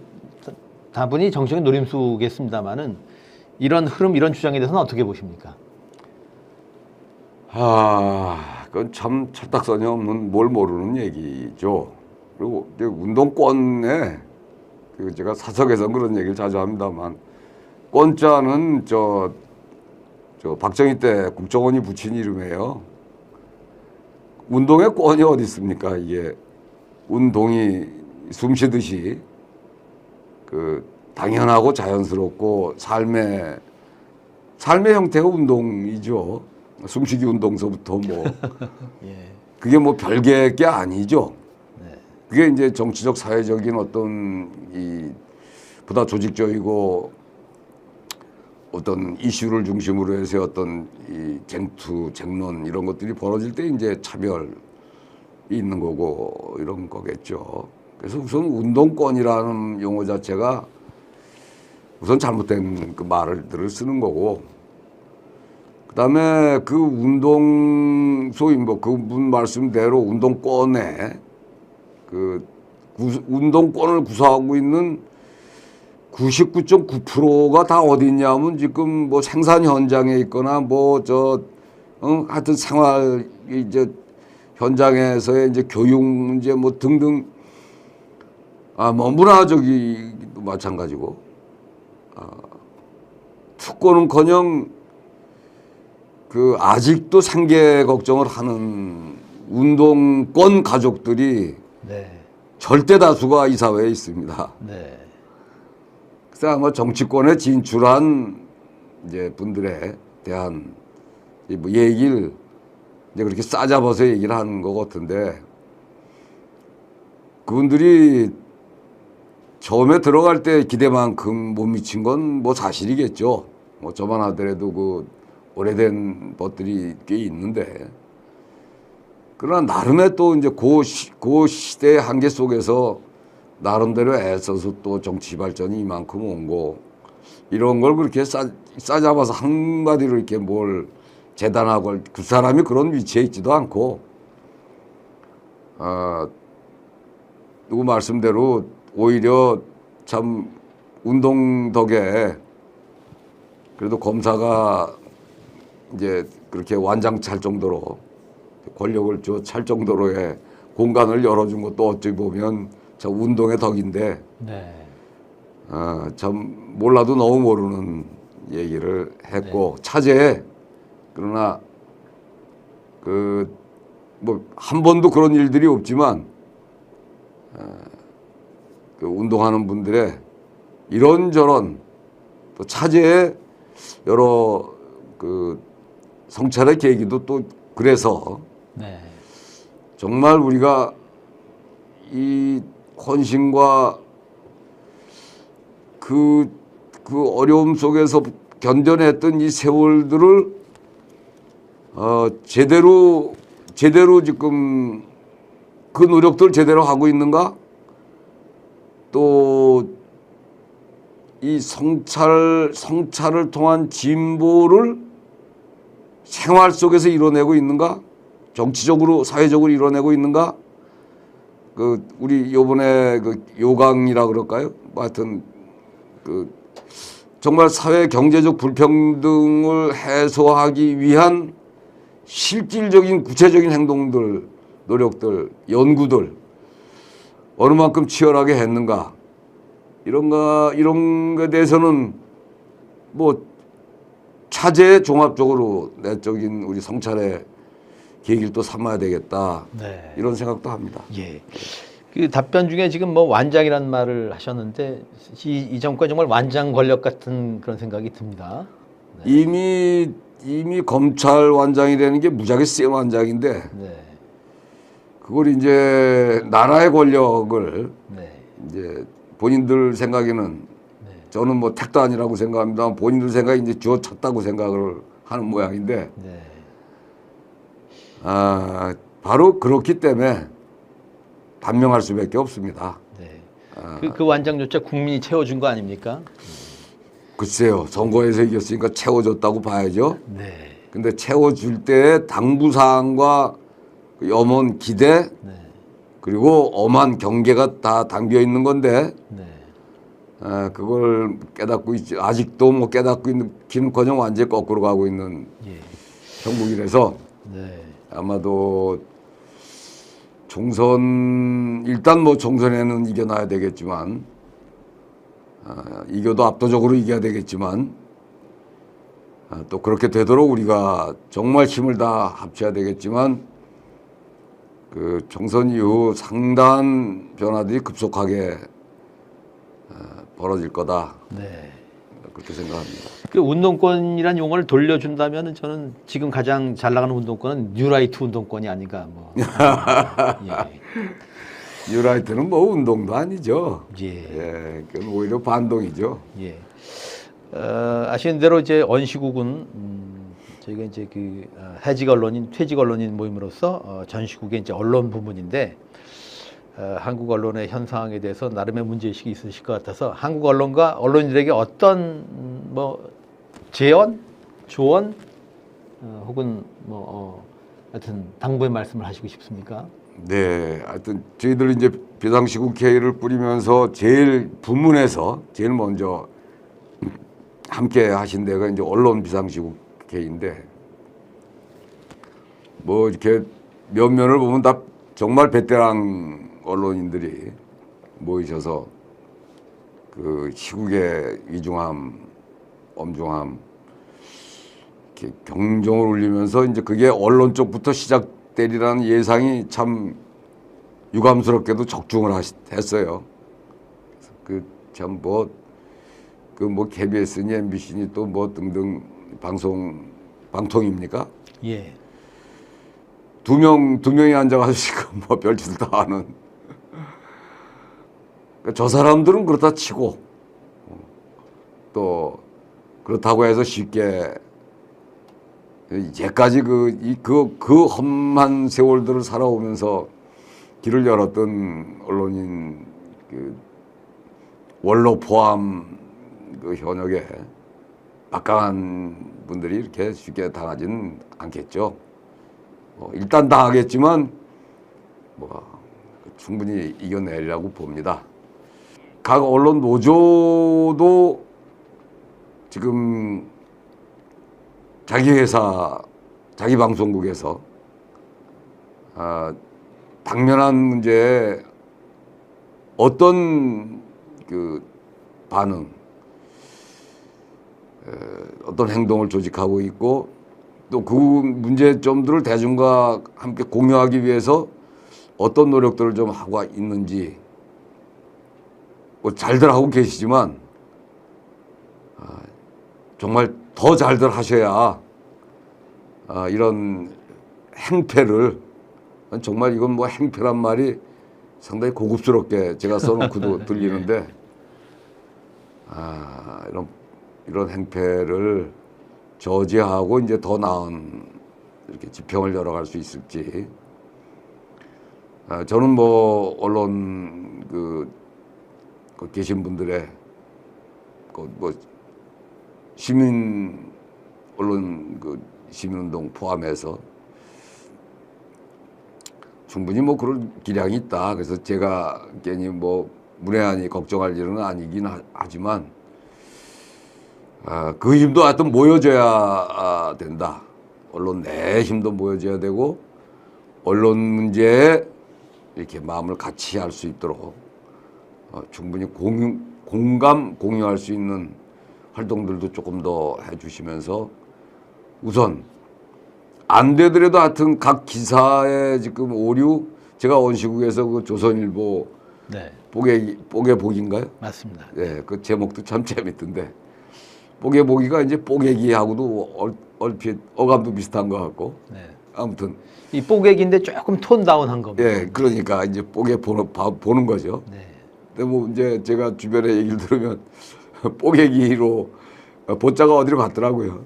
다분히 정치적인 노림수겠습니다만은 이런 흐름, 이런 주장에 대해서는 어떻게 보십니까? 그건 참 철딱서니 없는 뭘 모르는 얘기죠. 그리고 이제 운동권에 제가 사석에서 그런 얘기를 자주 합니다만 권자는 저 박정희 때 국정원이 붙인 이름이에요. 운동의 권이 어디 있습니까? 이게 운동이 숨쉬듯이 그 당연하고 자연스럽고 삶의 형태가 운동이죠. 숨쉬기 운동서부터 뭐 그게 뭐 별개의 게 아니죠. 그게 이제 정치적 사회적인 어떤 이 보다 조직적이고 어떤 이슈를 중심으로 해서 어떤 이 쟁투, 쟁론 이런 것들이 벌어질 때 이제 차별이 있는 거고 이런 거겠죠. 그래서 우선 운동권이라는 용어 자체가 우선 잘못된 그 말들을 쓰는 거고, 그다음에 그 운동 소위 뭐 그분 말씀대로 운동권에 그 운동권을 구성하고 있는 99.9%가 다 어디 있냐면 지금 뭐 생산 현장에 있거나 뭐 하여튼 생활 이제 현장에서의 이제 교육 문제 뭐 등등 뭐 문화적이도 마찬가지고 특권은커녕 그 아직도 생계 걱정을 하는 운동권 가족들이 절대 다수가 이 사회에 있습니다. 그래서 아마 정치권에 진출한 이제 분들에 대한 뭐 얘기를 이제 그렇게 싸잡아서 얘기를 하는 것 같은데, 그분들이 처음에 들어갈 때 기대만큼 못 미친 건 뭐 사실이겠죠. 뭐 저만 하더라도 그 오래된 것들이 꽤 있는데, 그러나 나름의 또 이제 그 시대의 한계 속에서 나름대로 애써서 또 정치 발전이 이만큼 온 거, 이런 걸 그렇게 싸잡아서 한마디로 이렇게 뭘 재단하고 그 사람이 그런 위치에 있지도 않고, 누구 말씀대로 오히려 참 운동 덕에 그래도 검사가 이제 그렇게 완장찰 정도로 권력을 찰 정도로의 공간을 열어준 것도 어찌 보면 참 운동의 덕인데, 참 몰라도 너무 모르는 얘기를 했고, 차제에 그러나 그 뭐 한 번도 그런 일들이 없지만 그 운동하는 분들의 이런저런 또 차제에 여러 그 성찰의 계기도 또 그래서 정말 우리가 이 헌신과 그 어려움 속에서 견뎌냈던 이 세월들을 제대로 지금 그 노력들 제대로 하고 있는가? 또 이 성찰을 통한 진보를 생활 속에서 이뤄내고 있는가? 정치적으로 사회적으로 이뤄내고 있는가? 그 우리 요번에 그 요강이라 그럴까요? 하여튼 그 정말 사회 경제적 불평등을 해소하기 위한 실질적인 구체적인 행동들, 노력들, 연구들 어느 만큼 치열하게 했는가 이런 거에 대해서는 뭐 차제 종합적으로 내적인 우리 성찰의 계기를 또 삼아야 되겠다 네. 이런 생각도 합니다. 예. 그 답변 중에 지금 뭐 완장이라는 말을 하셨는데 이 정권 정말 완장 권력 같은 그런 생각이 듭니다. 이미 검찰 완장이라는 게 무지하게 센 완장인데 네. 그걸 이제 나라의 권력을 네. 이제 본인들 생각에는 저는 뭐 택도 아니라고 생각합니다. 본인들 생각에 이제 쥐어 찼다고 생각을 하는 모양인데 네. 바로 그렇기 때문에 단명할 수밖에 없습니다. 네. 그 완장조차 국민이 채워준 거 아닙니까? 글쎄요, 선거에서 이겼으니까 채워줬다고 봐야죠. 네. 근데 채워줄 때 당부사항과 그 염원 기대 네. 그리고 엄한 경계가 다 담겨 있는 건데 네. 그걸 깨닫고 있지 아직도 뭐 깨닫고 있는 기는커녕 완전히 거꾸로 가고 있는 예. 형국이라서 네. 아마도 총선 일단 뭐 총선에는 이겨놔야 되겠지만 이겨도 압도적으로 이겨야 되겠지만 또 그렇게 되도록 우리가 정말 힘을 다 합쳐야 되겠지만 그 총선 이후 상당한 변화들이 급속하게 벌어질 거다 네. 그렇게 생각합니다. 그 운동권이란 용어를 돌려준다면 저는 지금 가장 잘 나가는 운동권은 뉴라이트 운동권이 아닌가 뭐. 예. 뉴라이트는 뭐 운동도 아니죠. 예. 예, 그건 오히려 반동이죠. 예. 아시는 대로 이제 언시국은 저희가 이제 그 해직 언론인, 퇴직 언론인 모임으로서 전 시국의 이제 언론 부문인데 한국 언론의 현 상황에 대해서 나름의 문제의식이 있으실 것 같아서 한국 언론과 언론인들에게 어떤 뭐 제언, 조언 혹은 뭐 하여튼 당부의 말씀을 하시고 싶습니까? 네, 하여튼 저희들 이제 비상시국회의를 꾸리면서 제일 부문에서 제일 먼저 함께 하신 데가 이제 언론 비상시국회의인데 뭐 이렇게 면면을 보면 다 정말 베테랑 언론인들이 모이셔서 그 시국의 위중함, 엄중함 이렇게 경종을 울리면서 이제 그게 언론 쪽부터 시작되리라는 예상이 참 유감스럽게도 적중을 했어요. 그 참 뭐 그 뭐 KBS니 MBC니 또 뭐 등등 방통입니까? 예. 두 명이 앉아가지고 지금 뭐 별짓을 다 하는. 저 사람들은 그렇다 치고 또 그렇다고 해서 쉽게 이제까지 그 험한 세월들을 살아오면서 길을 열었던 언론인 그 원로 포함 그 현역에 막강한 분들이 이렇게 쉽게 당하지는 않겠죠. 일단 당하겠지만 뭐 충분히 이겨내리라고 봅니다. 각 언론 노조도 지금 자기 회사, 자기 방송국에서 당면한 문제에 어떤 그 반응, 어떤 행동을 조직하고 있고 또 그 문제점들을 대중과 함께 공유하기 위해서 어떤 노력들을 좀 하고 있는지 뭐 잘들 하고 계시지만 정말 더 잘들 하셔야 이런 행패를 정말 이건 뭐 행패란 말이 상당히 고급스럽게 제가 써놓고도 들리는데 이런 행패를 저지하고 이제 더 나은 이렇게 지평을 열어갈 수 있을지 저는 뭐 언론 그 계신 분들의 뭐 시민 언론 그 시민운동 포함해서 충분히 뭐 그런 기량이 있다. 그래서 제가 괜히 뭐 문외한이 걱정할 일은 아니긴 하지만 그 힘도 하여튼 모여져야 된다. 언론 내 힘도 모여져야 되고 언론 문제에 이렇게 마음을 같이 할 수 있도록 충분히 공감 공유할 수 있는 활동들도 조금 더 해주시면서 우선 안 되더라도 하여튼 각 기사에 지금 오류 제가 원시국에서 그 조선일보 네, 뽀개 보기인가요? 맞습니다. 예, 그 제목도 참 재밌던데 뽀개 보기가 이제 뽀개기하고도 얼핏 어감도 비슷한 것 같고 네. 아무튼 이 뽀개기인데 조금 톤 다운한 겁니다. 예, 그러니까 이제 뽀개 보는 거죠. 네. 근데 뭐 이제 제가 주변에 얘기를 들으면 뽀개기로 보자가 어디로 갔더라고요.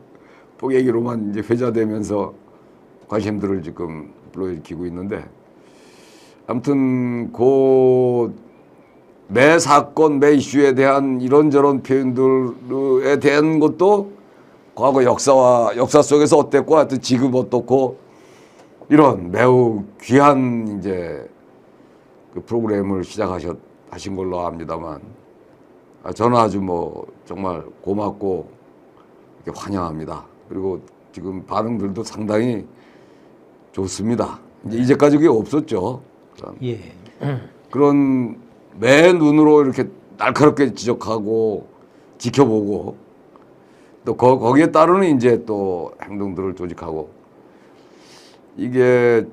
뽀개기로만 이제 회자되면서 관심들을 지금 불러일으키고 있는데 아무튼 매 사건 매 이슈에 대한 이런저런 표현들에 대한 것도 과거 역사 속에서 어땠고 하여튼 지금 어떻고 이런 매우 귀한 이제 그 프로그램을 하신 걸로 압니다만 저는 아주 뭐 정말 고맙고 이렇게 환영합니다. 그리고 지금 반응들도 상당히 좋습니다. 이제까지 그게 없었죠. 예. 그런 매 눈으로 이렇게 날카롭게 지적하고 지켜보고 또 거기에 따르는 이제 또 행동들을 조직하고 이게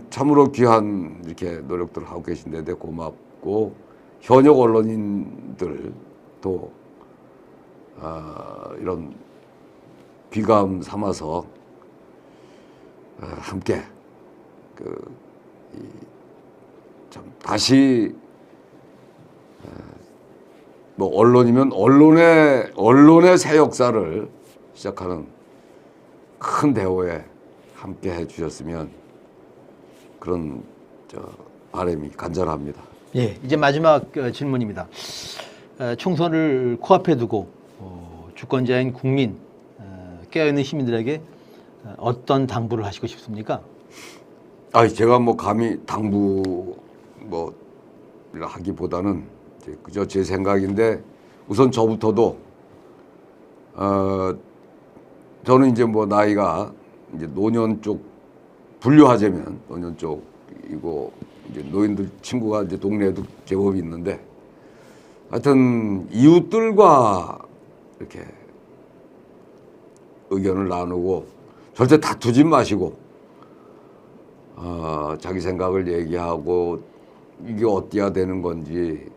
참으로 귀한 이렇게 노력들을 하고 계신데 고맙고 현역 언론인들도 이런 귀감 삼아서 함께 다시 뭐 언론이면 언론의 새 역사를 시작하는 큰 대우에 함께 해주셨으면 그런 바람이 간절합니다. 예, 이제 마지막 질문입니다. 총선을 코앞에 두고 주권자인 국민, 깨어있는 시민들에게 어떤 당부를 하시고 싶습니까? 제가 뭐 감히 당부 뭐 하기보다는 그저 제 생각인데 우선 저부터도 저는 이제 뭐 나이가 이제 노년 쪽 분류하자면 노년 쪽이고 이제 노인들 친구가 이제 동네에도 제법 있는데 하여튼 이웃들과 이렇게 의견을 나누고 절대 다투지 마시고 자기 생각을 얘기하고 이게 어때야 되는 건지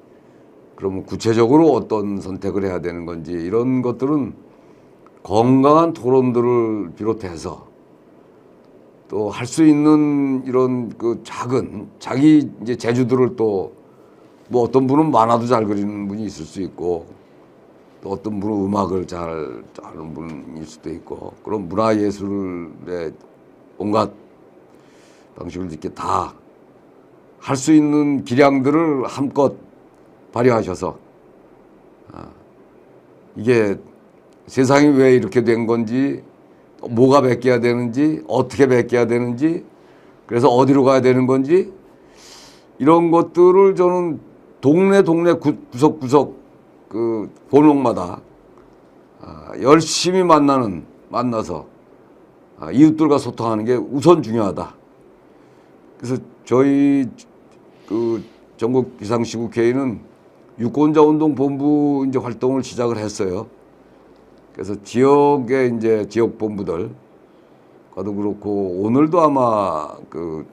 그러면 구체적으로 어떤 선택을 해야 되는 건지 이런 것들은 건강한 토론들을 비롯해서 또 할 수 있는 이런 그 작은 자기 이제 재주들을 또 뭐 어떤 분은 만화도 잘 그리는 분이 있을 수 있고 또 어떤 분은 음악을 잘 하는 분일 수도 있고 그런 문화예술의 온갖 방식을 이렇게 다 할 수 있는 기량들을 한껏 발휘하셔서 이게 세상이 왜 이렇게 된 건지 뭐가 베껴야 되는지 어떻게 베껴야 되는지 그래서 어디로 가야 되는 건지 이런 것들을 저는 동네 구석구석 그 골목마다 열심히 만나서 이웃들과 소통하는 게 우선 중요하다. 그래서 저희 그 전국 비상시국회의는 유권자운동본부 이제 활동을 시작을 했어요. 그래서 지역의 이제 지역본부들 과도 그렇고 오늘도 아마 그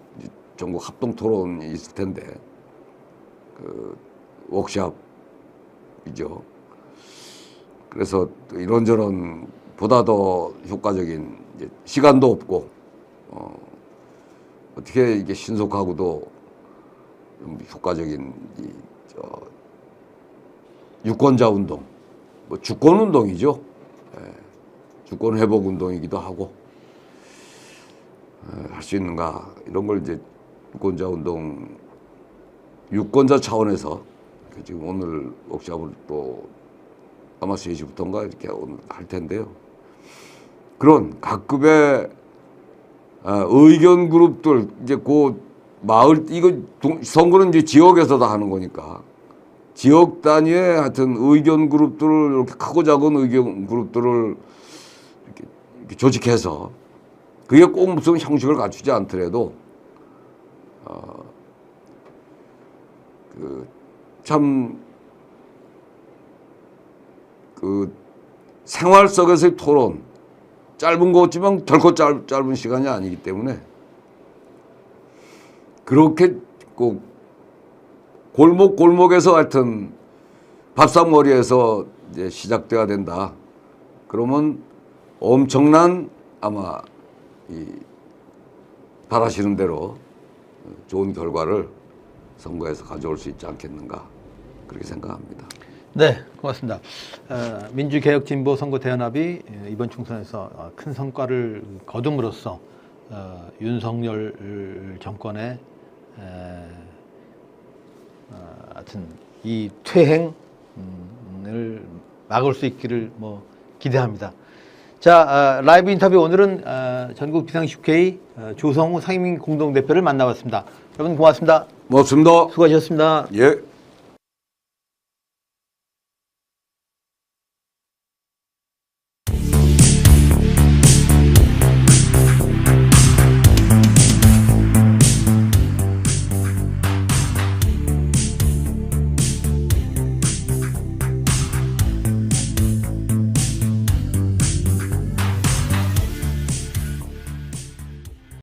전국 합동 토론이 있을 텐데 그 워크숍이죠. 그래서 이런저런 보다 더 효과적인 이제 시간도 없고 어떻게 이게 신속하고도 좀 효과적인 유권자 운동, 뭐 주권 운동이죠. 주권 회복 운동이기도 하고 할 수 있는가 이런 걸 이제 유권자 운동 유권자 차원에서 지금 오늘 워크숍을 또 아마 3시부터인가 이렇게 오늘 할 텐데요. 그런 각급의 의견 그룹들 이제 그 마을 이거 선거는 이제 지역에서 다 하는 거니까 지역 단위의 하여튼 의견 그룹들을 이렇게 크고 작은 의견 그룹들을 이렇게 조직해서 그게 꼭 무슨 형식을 갖추지 않더라도 그 생활 속에서의 토론 짧은 거 같지만 결코 짧은 시간이 아니기 때문에 그렇게 꼭 골목골목에서 하여튼 밥상머리에서 이제 시작돼야 된다. 그러면 엄청난 아마 이 바라시는 대로 좋은 결과를 선거에서 가져올 수 있지 않겠는가 그렇게 생각합니다. 네, 고맙습니다. 민주개혁진보선거대연합이 이번 총선에서 큰 성과를 거둠으로써 윤석열 정권의 하여튼 이 퇴행을 막을 수 있기를 뭐 기대합니다. 자, 라이브 인터뷰 오늘은 전국 비상식회의 조성우 상임위 공동대표를 만나봤습니다. 여러분 고맙습니다. 고맙습니다. 수고하셨습니다. 예.